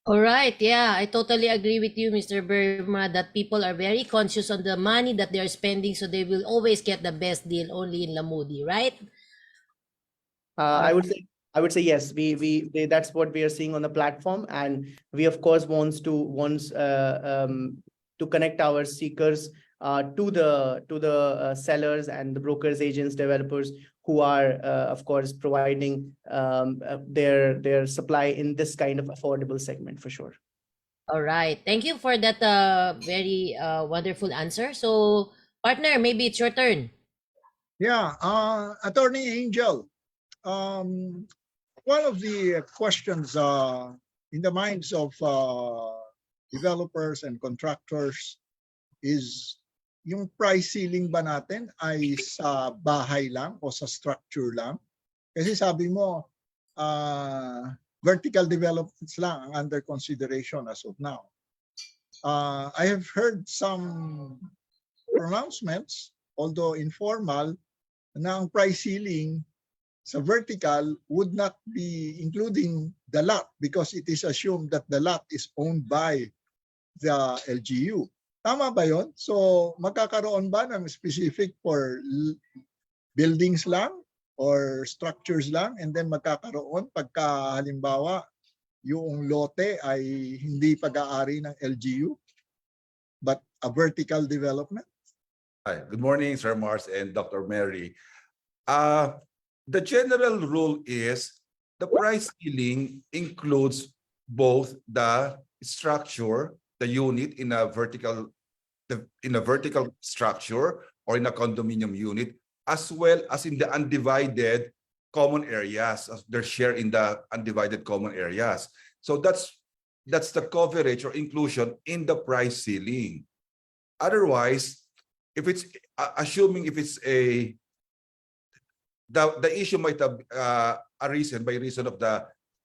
All right. Yeah, I totally agree with you, Mr. Burma, that people are very conscious on the money that they are spending, so they will always get the best deal only in Lamudi, right? I would say yes. That's what we are seeing on the platform, and we of course wants to connect our seekers to the sellers and the brokers, agents, developers who are of course providing their supply in this kind of affordable segment for sure. All right. Thank you for that very wonderful answer. So, partner, maybe it's your turn. Yeah, Attorney Angel, one of the questions in the minds of developers and contractors is yung price ceiling ba natin ay sa bahay lang o sa structure lang? Kasi sabi mo, vertical developments lang ang under consideration as of now. I have heard some pronouncements, although informal, na ang price ceiling sa vertical would not be including the lot because it is assumed that the lot is owned by the LGU. Tama ba yon? So magkakaroon ba ng specific for buildings lang or structures lang, and then magkakaroon pagka halimbawa yung lote ay hindi pag-aari ng LGU but a vertical development? Hi, good morning, Sir Mars and Dr. Mary. The general rule is the price ceiling includes both the structure, the unit in a vertical structure or in a condominium unit, as well as in the undivided common areas, as their share in the undivided common areas. So that's the coverage or inclusion in the price ceiling. Otherwise, if it's assuming if it's the issue might have arisen by reason of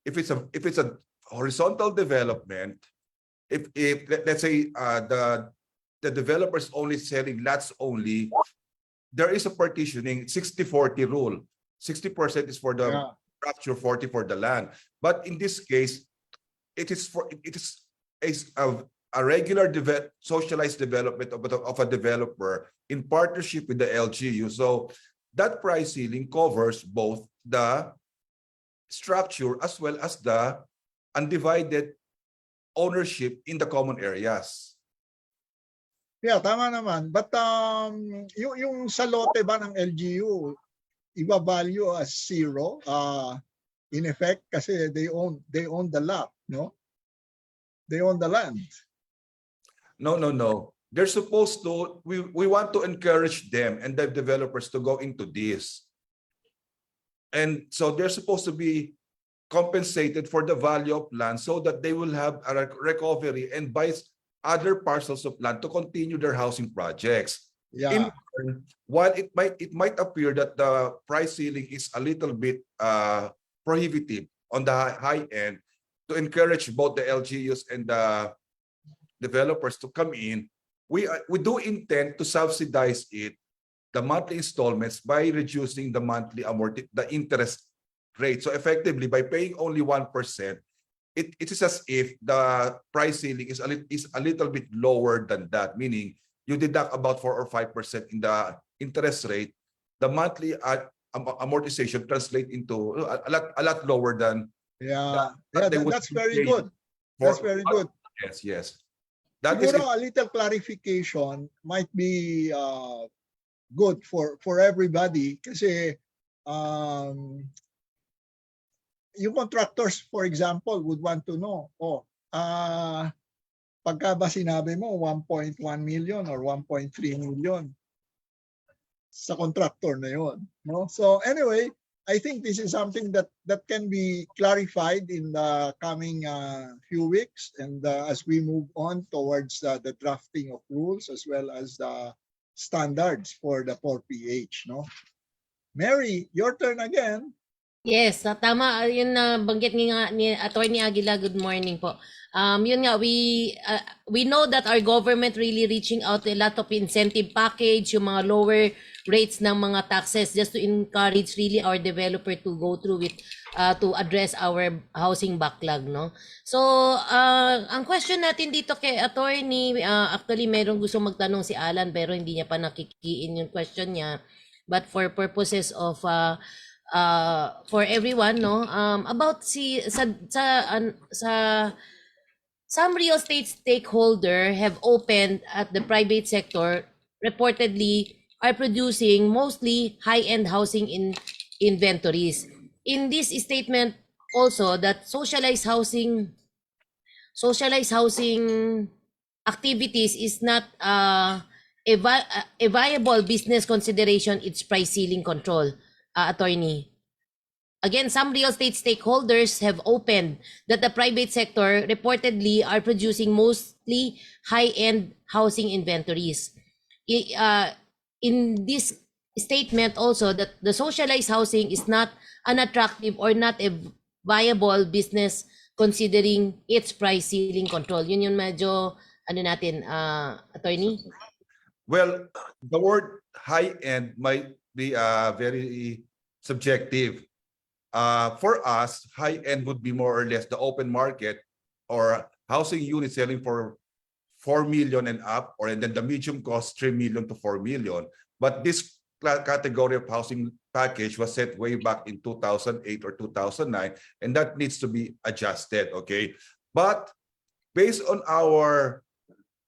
if it's a horizontal development, if let's say the developer is only selling lots only, there is a partitioning 60-40 rule. 60% is for the structure, 40 for the land. But in this case, it is a regular socialized development of a developer in partnership with the LGU. So that price ceiling covers both the structure as well as the undivided ownership in the common areas. Yeah, tama naman. But yung sa lote ba ng LGU, iba-value as zero in effect kasi they own the lot, no? They own the land. No. They're supposed to, we want to encourage them and the developers to go into this. And so they're supposed to be compensated for the value of land so that they will have a recovery and buy other parcels of land to continue their housing projects. Yeah. In turn, while it might appear that the price ceiling is a little bit prohibitive on the high end to encourage both the LGUs and the developers to come in, we do intend to subsidize it, the monthly installments, by reducing the monthly the interest rate. So effectively, by paying only 1%, it is as if the price ceiling is a little bit lower than that, meaning you deduct about 4 or 5% in the interest rate. The monthly amortization translate into a lot lower than Yeah, they would that's very pay good. That's very good. Yes, yes. That is Siguro a little clarification might be good for everybody kasi yung contractors, for example, would want to know, pagka ba sinabi mo 1.1 million or 1.3 million sa contractor na yon, no? So anyway, I think this is something that can be clarified in the coming few weeks, and as we move on towards the drafting of rules as well as the standards for the 4PH, no? Mary, your turn again. Yes, tama yun na banggit nga ni Attorney Aguila. Good morning po. Yun nga, we know that our government really reaching out a lot of incentive package, yung mga lower rates ng mga taxes just to encourage really our developer to go through with to address our housing backlog, no? So, ang question natin dito kay Attorney, actually merong gusto magtanong si Alan pero hindi niya pa nakikiin yung question niya. But for purposes of for everyone, no, about some real estate stakeholder have opened at the private sector reportedly are producing mostly high-end housing inventories. In this statement also that socialized housing activities is not a viable business consideration, it's price ceiling control. Attorney. Again, some real estate stakeholders have opened that the private sector reportedly are producing mostly high-end housing inventories. In this statement also that the socialized housing is not an attractive or not a viable business considering its price ceiling control. Yun yung medyo ano natin, Attorney? Well, the word high-end might be very subjective. For us, high-end would be more or less the open market or housing units selling for 4 million and up, and then the medium cost 3 million to 4 million. But this category of housing package was set way back in 2008 or 2009, and that needs to be adjusted, okay? But based on our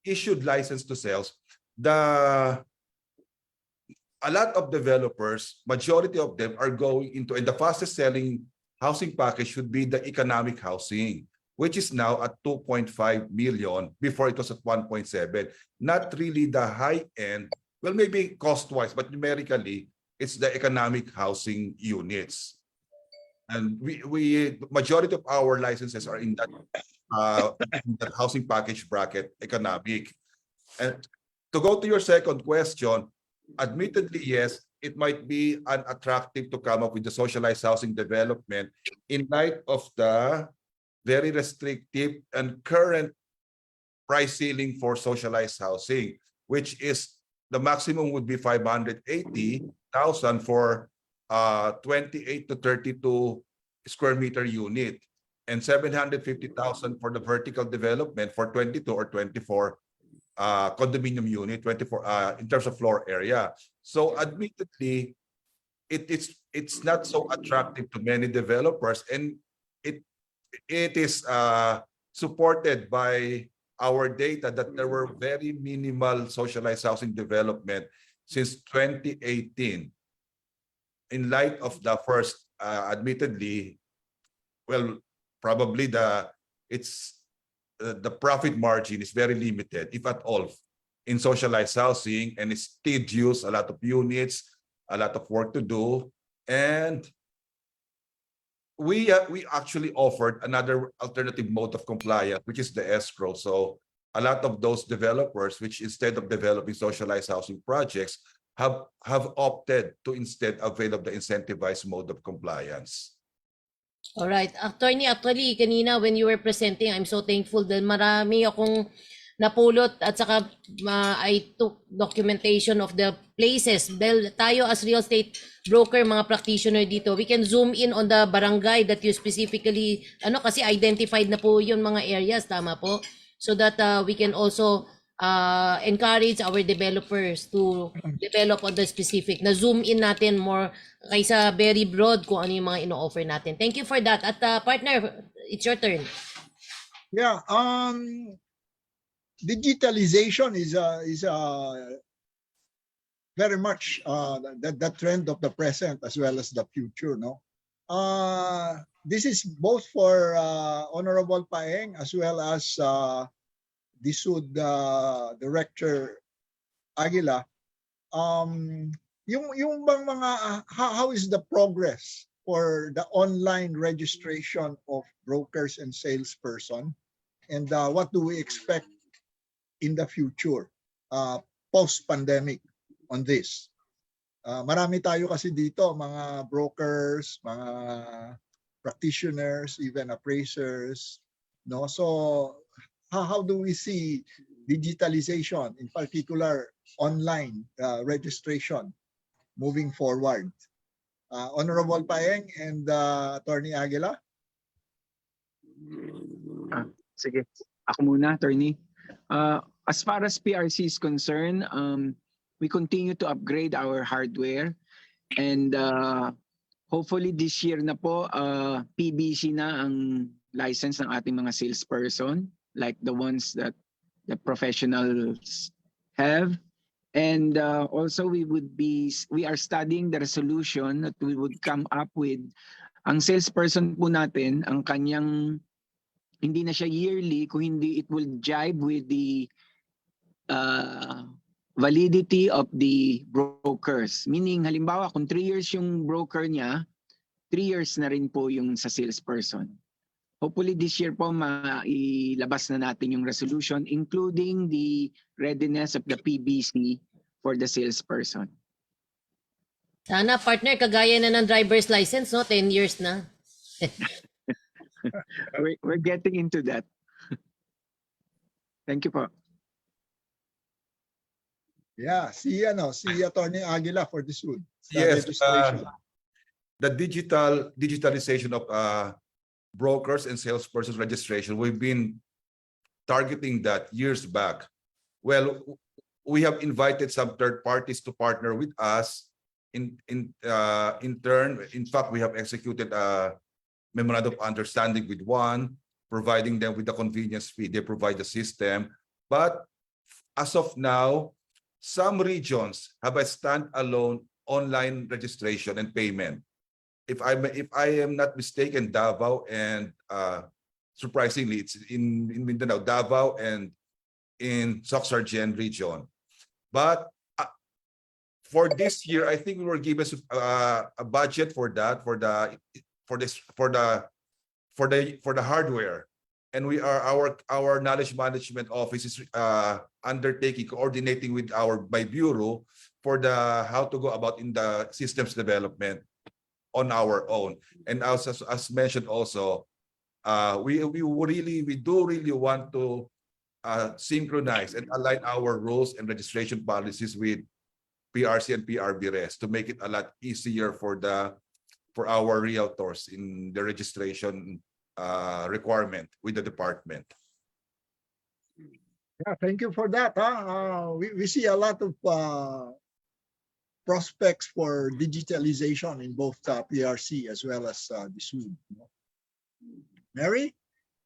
issued license to sales, a lot of developers, majority of them are going into, and the fastest selling housing package should be the economic housing, which is now at 2.5 million. Before it was at 1.7. Not really the high end. Well, maybe cost-wise, but numerically, it's the economic housing units. And we majority of our licenses are in that housing package bracket, economic. And to go to your second question, admittedly, yes, it might be unattractive to come up with the socialized housing development in light of the very restrictive and current price ceiling for socialized housing, which is the maximum would be 580,000 for 28 to 32 square meter unit and 750,000 for the vertical development for 22 or 24 condominium unit, 24 in terms of floor area. So admittedly, it's not so attractive to many developers, and it is supported by our data that there were very minimal socialized housing development since 2018. In light of the first, admittedly, well, probably the profit margin is very limited, if at all, in socialized housing, and it's tedious, a lot of units, a lot of work to do. And we actually offered another alternative mode of compliance, which is the escrow. So a lot of those developers, which instead of developing socialized housing projects, have opted to instead avail of the incentivized mode of compliance. All right. Attorney, actually, kanina when you were presenting, I'm so thankful dahil marami akong napulot at saka I took documentation of the places. Dahil tayo as real estate broker, mga practitioner dito, we can zoom in on the barangay that you specifically, kasi identified na po yun mga areas, tama po? So that we can also encourage our developers to develop on the specific. Na zoom in natin more kaysa very broad kung ano yung mga ino-offer natin. Thank you for that. At partner, it's your turn. Yeah, digitalization is very much the trend of the present as well as the future, no? This is both for Honorable Paeng as well as the SUD Director Aguila. Yung bang mga how is the progress for the online registration of brokers and salesperson, and what do we expect in the future post-pandemic on this? Marami tayo kasi dito, mga brokers, mga practitioners, even appraisers, no? So how do we see digitalization, in particular online registration, moving forward? Honorable Paeng and Attorney Aguila. Sige, ako muna, Attorney. As far as PRC is concerned, we continue to upgrade our hardware, and hopefully this year na po, PBC na ang license ng ating mga salesperson, like the ones that the professionals have. And also we are studying the resolution that we would come up with. Ang salesperson po natin, ang kanyang, hindi na siya yearly, kung hindi it will jibe with the validity of the brokers. Meaning, halimbawa, kung 3 years yung broker niya, 3 years na rin po yung sa salesperson. Hopefully this year po mailabas na natin yung resolution, including the readiness of the PBC for the salesperson. Sana partner, kagaya na ng driver's license, no? 10 years na. We're getting into that. Thank you po. Yeah, si Attorney Aguila for this one. Yes, Registration. the digitalization of brokers and salespersons registration, we've been targeting that years back. Well, we have invited some third parties to partner with us. In turn, in fact, we have executed a memorandum of understanding with one, providing them with the convenience fee. They provide the system. But as of now, some regions have a standalone online registration and payment. If I am not mistaken, Davao and surprisingly, it's in Mindanao, Davao and in Soxargen region. But for this year, I think we were given a budget for that, for the hardware, and we are our knowledge management office is undertaking, coordinating with my bureau for the how to go about in the systems development on our own. And as mentioned also, we do really want to synchronize and align our rules and registration policies with PRC and PRBRES to make it a lot easier for our realtors in the registration requirement with the department. Yeah, thank you for that. We see a lot of prospects for digitalization in both PRC as well as the SUD. Mary?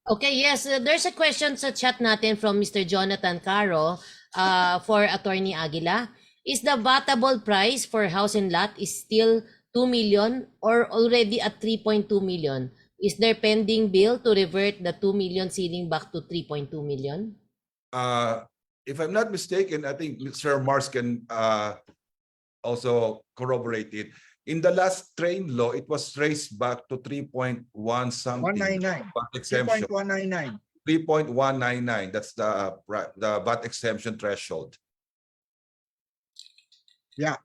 Okay, yes. There's a question sa chat natin from Mr. Jonathan Caro for Attorney Aguila. Is the battable price for house and lot is still 2 million or already at 3.2 million? Is there pending bill to revert the 2 million ceiling back to 3.2 million? If I'm not mistaken, I think Mr. Mars can also corroborate it. In the last train law, it was raised back to 3.1 something. 199. VAT exemption. 3.199. 3.199. That's the VAT exemption threshold. Yeah,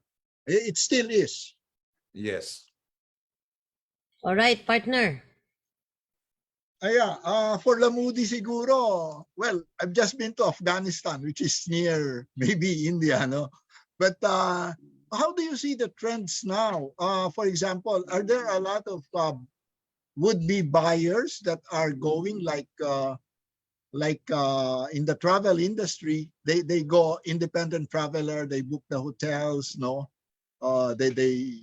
it still is. Yes. All right, partner. For Lamudi siguro, well, I've just been to Afghanistan, which is near maybe India, no? But how do you see the trends now? For example, are there a lot of would-be buyers that are going like like in the travel industry, they go independent traveler, they book the hotels, no? They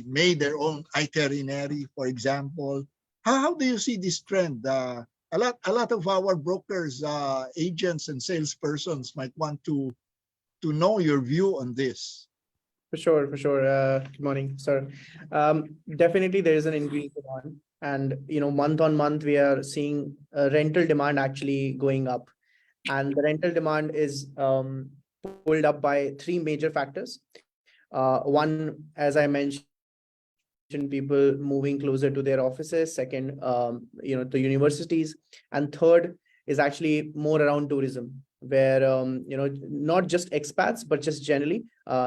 made their own itinerary, for example. How do you see this trend? A lot of our brokers, agents, and salespersons might want to know your view on this. For sure, for sure. Good morning, sir. Definitely, there is an increase in demand, and month on month, we are seeing rental demand actually going up, and the rental demand is pulled up by three major factors. One, as I mentioned, people moving closer to their offices. Second, to universities, and third is actually more around tourism, where not just expats but just generally,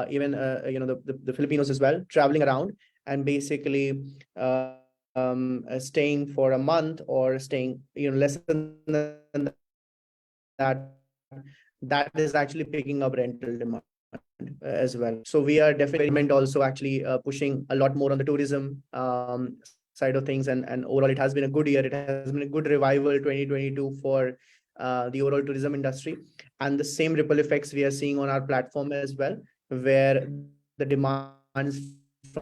even the Filipinos as well, traveling around and basically staying for a month or staying less than that. That is actually picking up rental demand as well. So we are definitely also actually pushing a lot more on the tourism side of things, and overall it has been a good year. It has been a good revival 2022 for the overall tourism industry, and the same ripple effects we are seeing on our platform as well, where the demands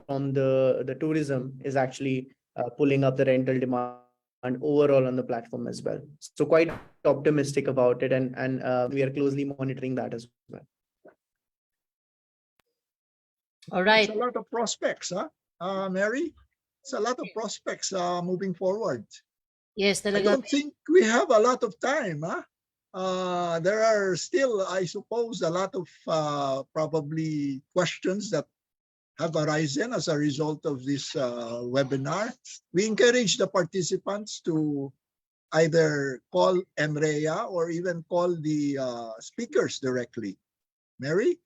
from the tourism is actually pulling up the rental demand overall on the platform as well. So quite optimistic about it, and we are closely monitoring that as well. All right. It's a lot of prospects, Mary? It's a lot of prospects moving forward. Yes, I talaga. don't think we have a lot of time. There are still, I suppose, a lot of probably questions that have arisen as a result of this webinar. We encourage the participants to either call Nrea or even call the speakers directly. Mary?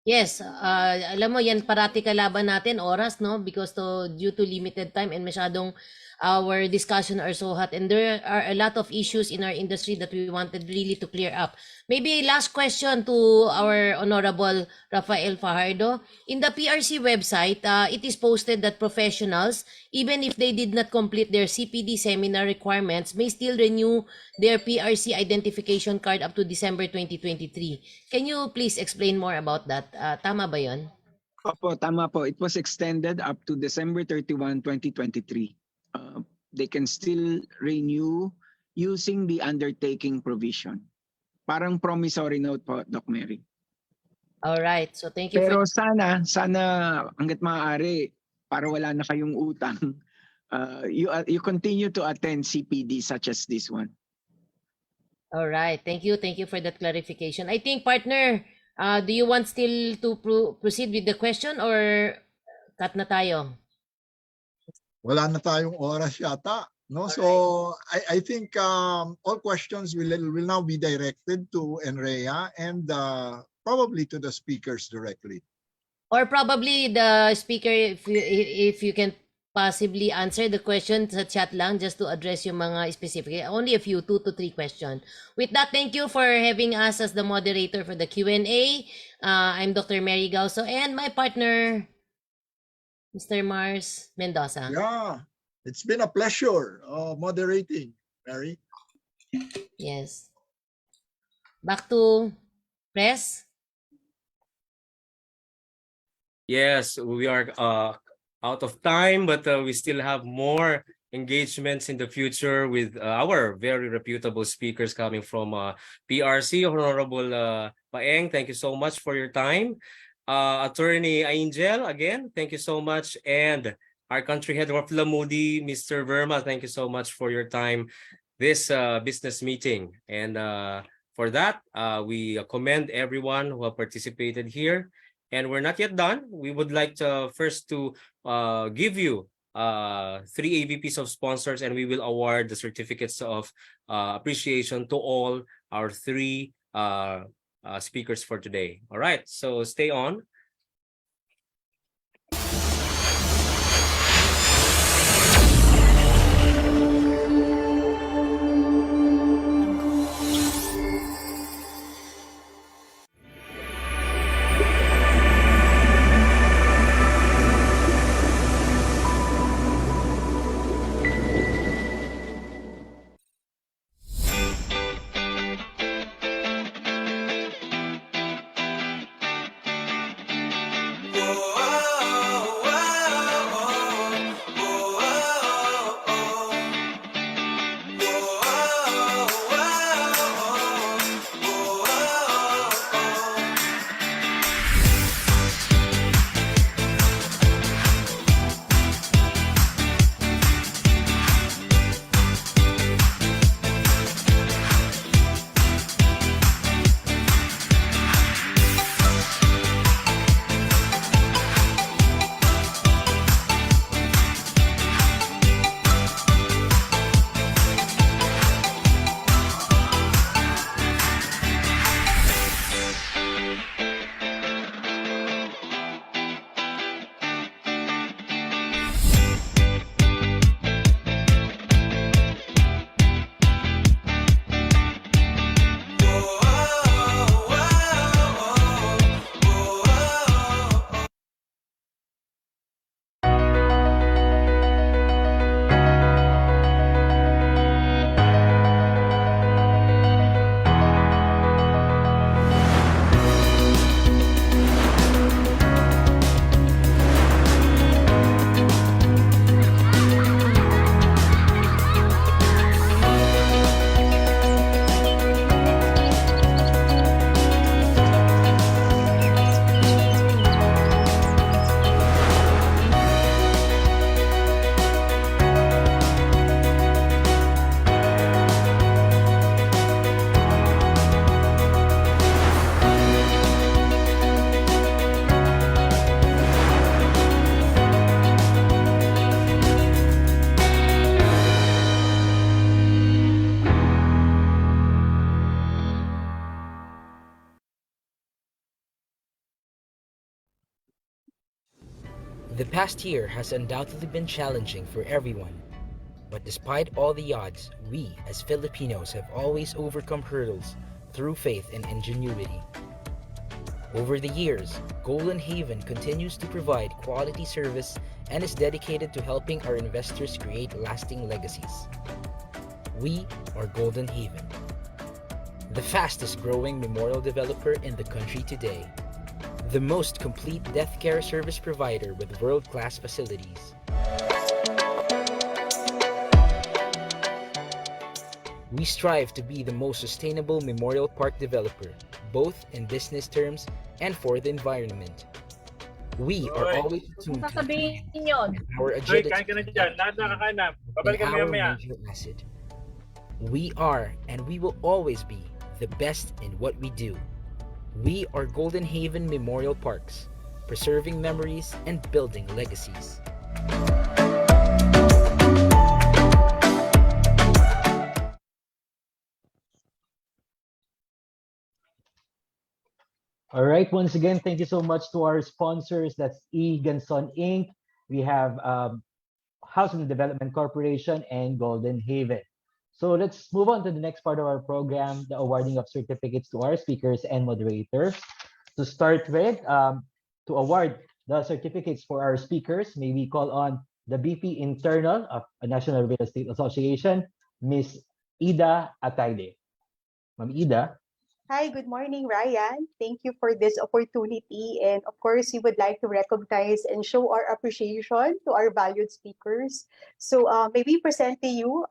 Yes, alam mo yan parati kalaban natin oras, no, because due to limited time and masyadong our discussion are so hot, and there are a lot of issues in our industry that we wanted really to clear up. Maybe last question to our Honorable Rafael Fajardo. In the PRC website, it is posted that professionals, even if they did not complete their CPD seminar requirements, may still renew their PRC identification card up to December 2023. Can you please explain more about that? Tama ba yun? Opo, tama po. It was extended up to December 31, 2023. They can still renew using the undertaking provision. Parang promissory note po, Doc Mary. All right. So thank you Pero for sana hangga't maaari, para wala na kayong utang, you continue to attend CPD such as this one. All right. Thank you. Thank you for that clarification. I think, partner, do you want still to proceed with the question or cut na tayo? Wala na tayong oras yata. No? So I think all questions will now be directed to Nrea and probably to the speakers directly. Or probably the speaker, if you can possibly answer the question sa chat lang just to address yung mga specific. Only a few, 2 to 3 questions. With that, thank you for having us as the moderator for the Q&A. I'm Dr. Mary Gauso and my partner, Mr. Mars Mendoza. Yeah, it's been a pleasure moderating, Mary. Yes. Back to press. Yes, we are out of time, but we still have more engagements in the future with our very reputable speakers coming from PRC. Honorable Paeng, thank you so much for your time. Attorney Angel, again, thank you so much. And our country head of Lamudi, Mr. Verma, thank you so much for your time this business meeting. And for that, we commend everyone who have participated here. And we're not yet done. We would like to first to give you 3 AVPs of sponsors, and we will award the certificates of appreciation to all our 3 speakers for today. All right, so stay on. The past year has undoubtedly been challenging for everyone. But despite all the odds, we as Filipinos have always overcome hurdles through faith and ingenuity. Over the years, Golden Haven continues to provide quality service and is dedicated to helping our investors create lasting legacies. We are Golden Haven, the fastest growing memorial developer in the country today, the most complete death care service provider with world-class facilities. We strive to be the most sustainable memorial park developer, both in business terms and for the environment. We are always attuned to our agility and our major asset. We are and we will always be the best in what we do. We are Golden Haven Memorial Parks, preserving memories and building legacies. All right. Once again, thank you so much to our sponsors. That's Eganson Inc. We have Housing Development Corporation and Golden Haven. So let's move on to the next part of our program, the awarding of certificates to our speakers and moderators. To start with, to award the certificates for our speakers, may we call on the VP Internal of a National Real Estate Association, Miss Ida Atayde. Ma'am Ida. Hi, good morning, Ryan. Thank you for this opportunity. And of course, we would like to recognize and show our appreciation to our valued speakers. So may we present to you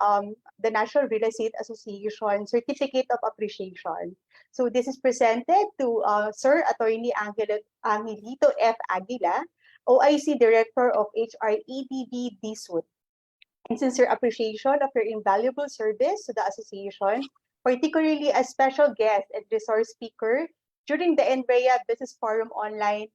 the National Real Estate Association Certificate of Appreciation. So this is presented to Sir Attorney Angelito F. Aguila, OIC Director of HREDB DSUD. And sincere appreciation of your invaluable service to the association, particularly as special guest and resource speaker during the Nrea Business Forum Online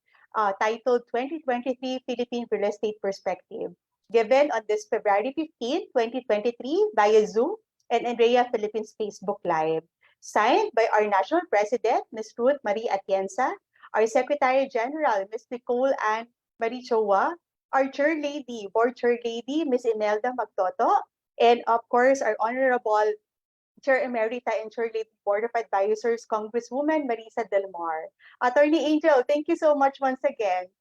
titled 2023 Philippine Real Estate Perspective, given on this February 15, 2023 via Zoom and Nrea Philippines Facebook Live. Signed by our National President, Ms. Ruth Marie Atienza, our Secretary General, Ms. Nicole Ann Marie Chowa, our Board Chair Lady, Ms. Imelda Magtoto, and of course, our Honorable Chair Emerita and Chair Lady Board of Advisors, Congresswoman Marisa Del Mar. Attorney Angel, thank you so much once again.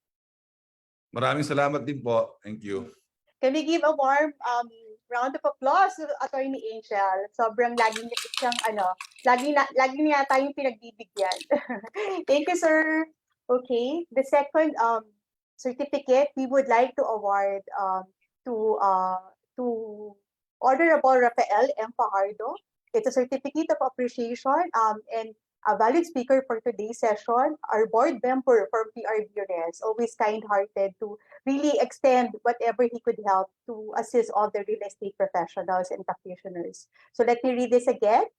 Maraming salamat din po. Thank you. Can we give a warm round of applause to Attorney Angel? Sobrang lagi niya siyang lagi niya tayong pinagbibigyan. Thank you, sir. Okay, the second certificate we would like to award to Honorable Rafael M. Fajardo. It's a certificate of appreciation and a valued speaker for today's session, our board member from PRBRS, always kind-hearted to really extend whatever he could help to assist all the real estate professionals and practitioners. So let me read this again.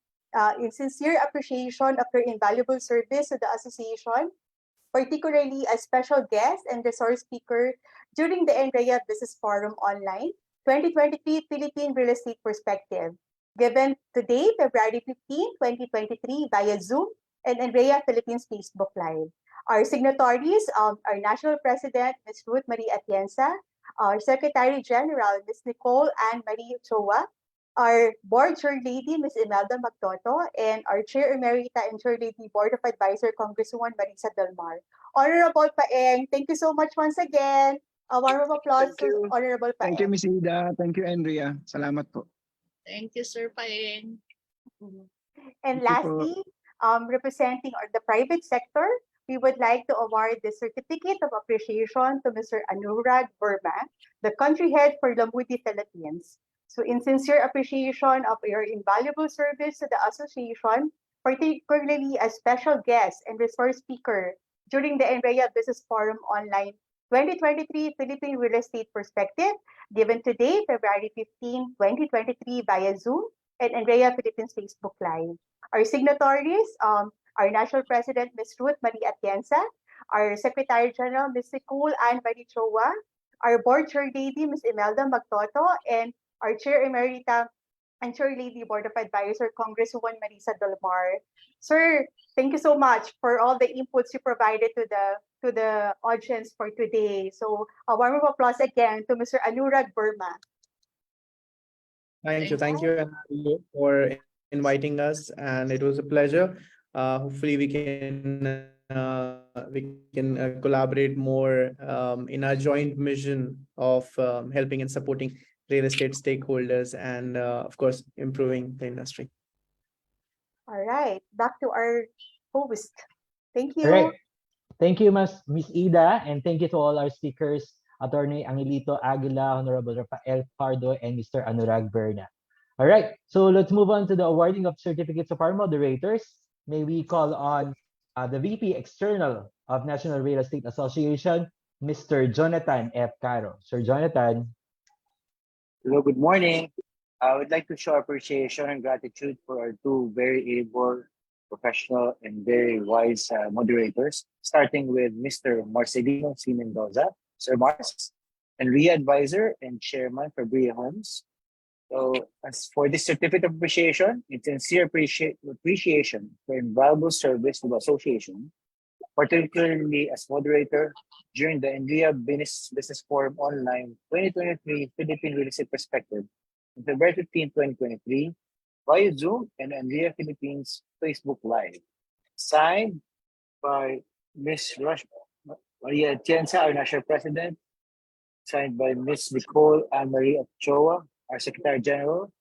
In sincere appreciation of your invaluable service to the association, particularly as special guest and resource speaker during the Nrea Business Forum Online 2023 Philippine Real Estate Perspective, given today, February 15, 2023, via Zoom and Nrea Philippines Facebook Live. Our signatories, our National President, Ms. Ruth Marie Atienza, our Secretary General, Ms. Nicole Ann Marie Chowa, our Board Chair Lady, Ms. Imelda Magtoto, and our Chair Emerita and Chair Lady Board of Advisor, Congresswoman Marisa Del Mar. Honorable Paeng, thank you so much once again. A warm applause to Honorable Paeng. Thank you, Ms. Ida. Thank you, Andrea. Salamat po. Thank you, Sir Paeng. And Thank you lastly, representing the private sector, we would like to award the Certificate of Appreciation to Mr. Anurag Verma, the country head for Lamudi Philippines. So in sincere appreciation of your invaluable service to the association, particularly as special guest and resource speaker during the Nrea Business Forum Online 2023 Philippine Real Estate Perspective, given today, February 15, 2023 via Zoom and Nrea Philippines Facebook Live. Our signatories, our National President, Ms. Ruth Marie Atienza, our Secretary General, Ms. Nicole Ann Marie Chowa, our Board Chair Lady, Ms. Imelda Magtoto, and our Chair Emerita and Chair Lady Board of Advisor, Congresswoman Marisa Delmar. Sir, thank you so much for all the inputs you provided to the audience for today. So a warm applause again to Mr. Anurag Verma. Thank you, and for inviting us, and it was a pleasure. Hopefully, we can collaborate more in our joint mission of helping and supporting real estate stakeholders, and of course, improving the industry. All right, back to our host. Thank All right. you. Thank you, Miss Ida, and thank you to all our speakers, Attorney Angelito Aguila, Honorable Rafael Pardo, and Mr. Anurag Berna. All right, so let's move on to the awarding of certificates of our moderators. May we call on the VP External of National Real Estate Association, Mr. Jonathan F. Caro. Sir Jonathan. Hello, good morning. I would like to show appreciation and gratitude for our two very able, professional, and very wise moderators, starting with Mr. Marcelino C. Mendoza, Sir Mars, and Nrea Advisor and Chairman for Bria Homes. So, as for this certificate of appreciation, it's sincere appreciation for invaluable service to the association, particularly as moderator during the Nrea Business Forum Online 2023 Philippine Real Estate Perspective on February 15, 2023, via Zoom and Nrea Philippines Facebook Live. Signed by Ms. Maria Atienza, our National President. Signed by Ms. Nicole Anne-Marie Ochoa, our Secretary General.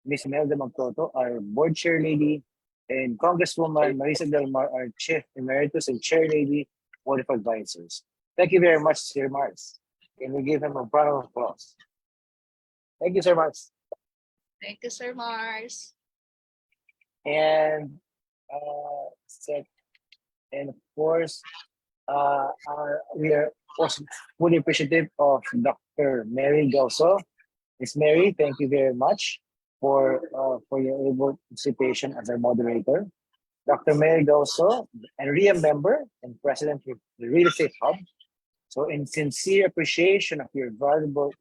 Ms. Imelda Magtoto, our Board Chair Lady, and Congresswoman Marisa Delmar, our Chief Emeritus and Chair Lady, Board of Advisors. Thank you very much, Sir Mars. Can we give him a round of applause? Thank you, Sir Mars. Thank you, Sir Mars. And of course, we are also fully appreciative of Dr. Mary Gauso. Ms. Mary, thank you very much for your able participation as our moderator. Dr. Mary Gauso, a Nrea member and president of the Real Estate Hub. So in sincere appreciation of your valuable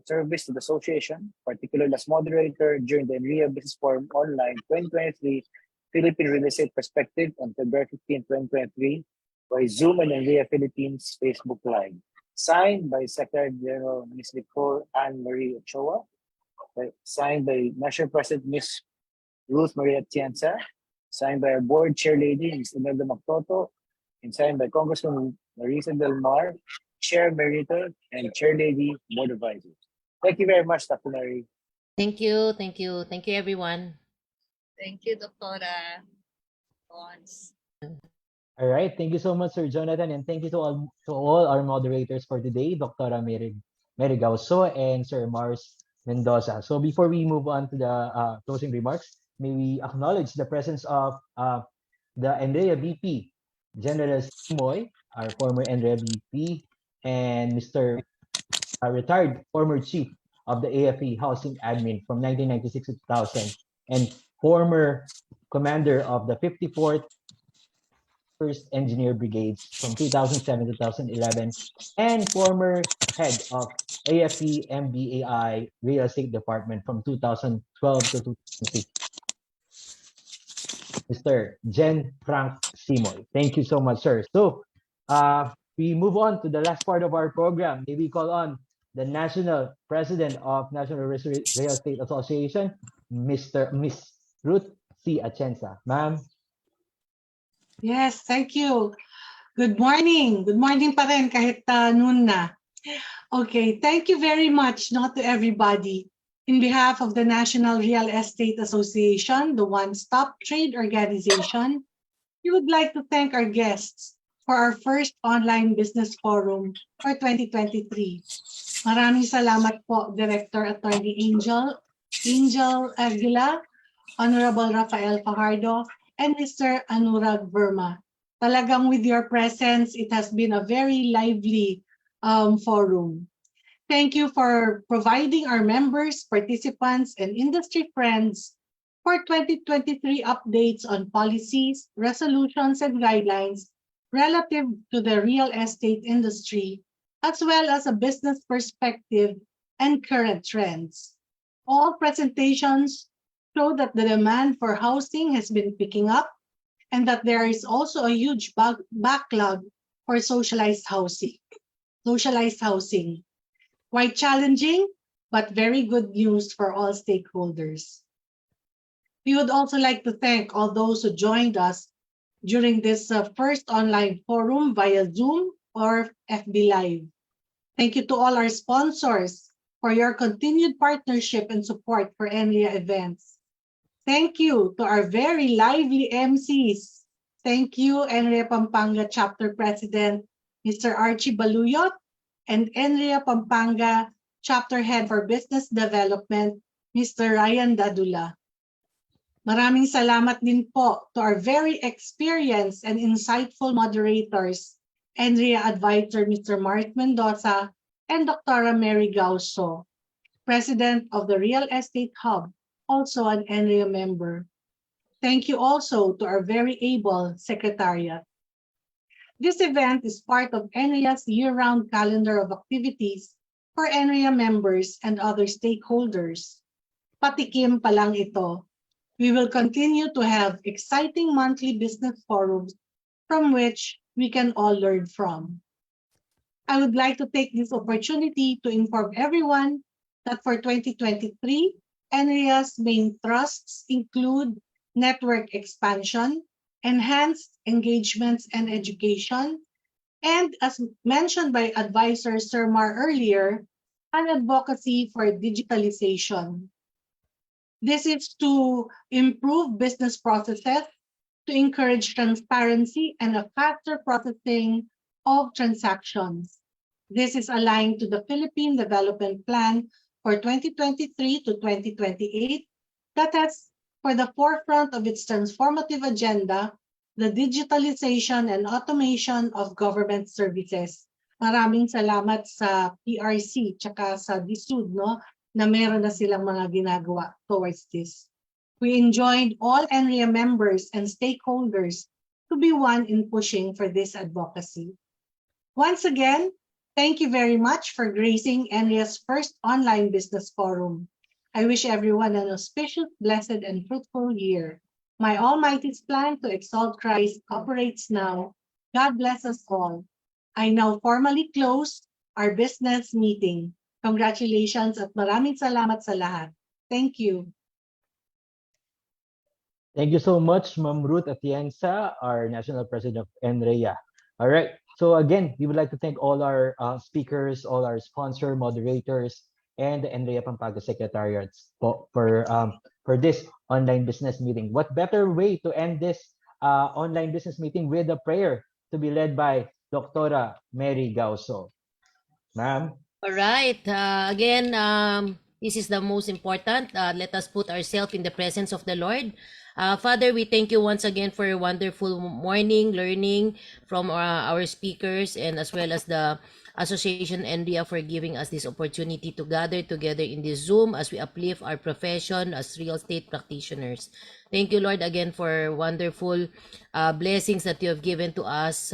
service to the association, particularly as moderator during the Nrea Business Forum Online 2023 Philippine Real Estate Perspective on February 15, 2023 by Zoom and Nrea Philippines Facebook Live. Signed by Secretary General Ms. Nicole Anne-Marie Ochoa. Signed by National President Ms. Ruth Maria Atienza. Signed by our Board Chair Lady Ms. Imelda Magtoto. And signed by Congresswoman Marisa Delmar, Chair Emeritus and Chair Lady, Board Advisors. Thank you very much, Dr. Mary. Thank you, thank you, thank you, everyone. Thank you, Doctora Pons. All right, thank you so much, Sir Jonathan, and thank you to all our moderators for today, Dr. Mary Gauso and Sir Mars Mendoza. So before we move on to the closing remarks, may we acknowledge the presence of the Nrea VP, General Simoy, our former Nrea VP, and Mr. Retired former Chief of the AFE Housing Admin from 1996 to 2000, and former Commander of the 54th First Engineer Brigades from 2007 to 2011, and former head of AFE MBAI Real Estate Department from 2012 to 2015. Mr. Jen Frank Simoy. Thank you so much, sir. So we move on to the last part of our program. May we call on the National President of National Real Estate Association, Miss Ruth C. Atienza. Ma'am. Yes, thank you. Good morning. Good morning pa rin kahit noon na. Okay, thank you very much, not to everybody. In behalf of the National Real Estate Association, the one-stop trade organization, we would like to thank our guests for our first online business forum for 2023. Maraming salamat po, Director Attorney Angel Aguila, Honorable Rafael Fajardo, and Mr. Anurag Verma. Talagang with your presence, it has been a very lively forum. Thank you for providing our members, participants, and industry friends for 2023 updates on policies, resolutions, and guidelines relative to the real estate industry, as well as a business perspective and current trends. All presentations show that the demand for housing has been picking up and that there is also a huge backlog for socialized housing. Quite challenging, but very good news for all stakeholders. We would also like to thank all those who joined us during this first online forum via Zoom or FB Live. Thank you to all our sponsors for your continued partnership and support for Nrea events. Thank you to our very lively MCs. Thank you, Nrea Pampanga Chapter President, Mr. Archie Baluyot, and Nrea Pampanga Chapter Head for Business Development, Mr. Ryan Dadula. Maraming salamat din po to our very experienced and insightful moderators, Nrea Advisor Mr. Mark Mendoza and Dr. Mary Gauso, President of the Real Estate Hub, also an Nrea member. Thank you also to our very able Secretariat. This event is part of Nrea's year-round calendar of activities for Nrea members and other stakeholders. Patikim pa lang ito. We will continue to have exciting monthly business forums from which we can all learn from. I would like to take this opportunity to inform everyone that for 2023, Nrea's main thrusts include network expansion, enhanced engagements and education, and as mentioned by Advisor Sir Mar earlier, an advocacy for digitalization. This is to improve business processes, to encourage transparency and a faster processing of transactions. This is aligned to the Philippine Development Plan for 2023 to 2028 that has for the forefront of its transformative agenda the digitalization and automation of government services. Maraming salamat sa PRC tsaka sa DSUD, no, na meron na silang mga ginagawa towards this. We enjoined all Nrea members and stakeholders to be one in pushing for this advocacy. Once again, thank you very much for gracing Nrea's first online business forum. I wish everyone an auspicious, blessed, and fruitful year. My Almighty's plan to exalt Christ operates now. God bless us all. I now formally close our business meeting. Congratulations at maraming salamat sa lahat. Thank you. Thank you so much, Ma'am Ruth Atienza, our National President of Nrea. All right. So again, we would like to thank all our speakers, all our sponsor moderators, and the Nrea Pampanga Secretariats for this online business meeting. What better way to end this online business meeting with a prayer to be led by Dr. Mary Gauso. Ma'am. All right. Again, this is the most important. Let us put ourselves in the presence of the Lord. Father, we thank you once again for a wonderful morning learning from our speakers and as well as the Association Nrea for giving us this opportunity to gather together in this Zoom as we uplift our profession as real estate practitioners. Thank you, Lord, again for wonderful blessings that you have given to us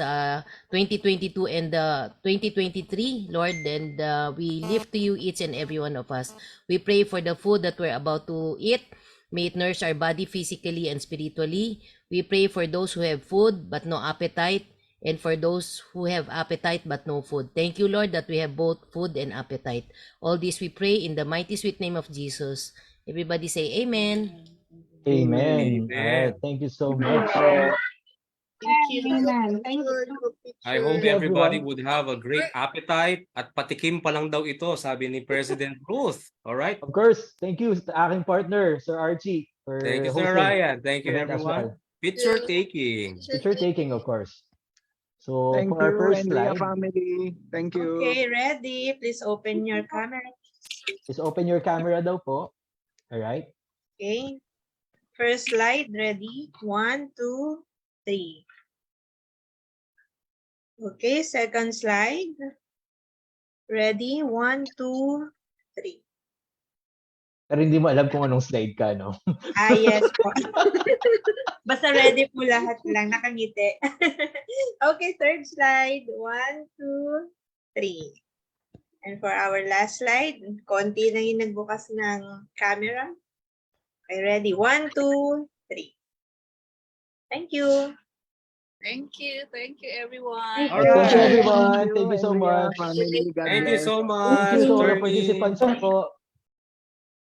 2022 and 2023, Lord, and we lift to you each and every one of us. We pray for the food that we're about to eat. May it nourish our body physically and spiritually. We pray for those who have food but no appetite, and for those who have appetite but no food. Thank you, Lord, that we have both food and appetite. All this we pray in the mighty sweet name of Jesus. Everybody say amen. Amen. All right. Thank you so much. Thank you. Amen. Thank you. I hope Thank you, everybody everyone. would have a great appetite at patikim pa lang daw ito, sabi ni President Ruth. All right? Of course. Thank you sa aking partner, Sir Archie, for Thank you, Sir hosting Ryan. Thank you, the event as well. everyone. Picture taking. Picture taking, of course. So Thank for our you, first Nrea slide, family. Thank you. Okay, ready? Please open your camera. is open your camera daw po. All right. Okay. First slide, ready? 1, 2, 3. Okay, second slide. Ready? 1, 2, 3. Pero hindi mo alam kung anong slide ka, no? Ah, yes po. Basta ready po lahat lang, nakangiti. Okay, third slide. 1, 2, 3. And for our last slide, konti na yung nagbukas ng camera. Okay, ready? 1, 2, 3. Thank you. Thank you. Thank you, everyone. Thank you, everyone. Thank you so much. Family, God Thank you bless. so Thank you much, sa mga attorney. participants po.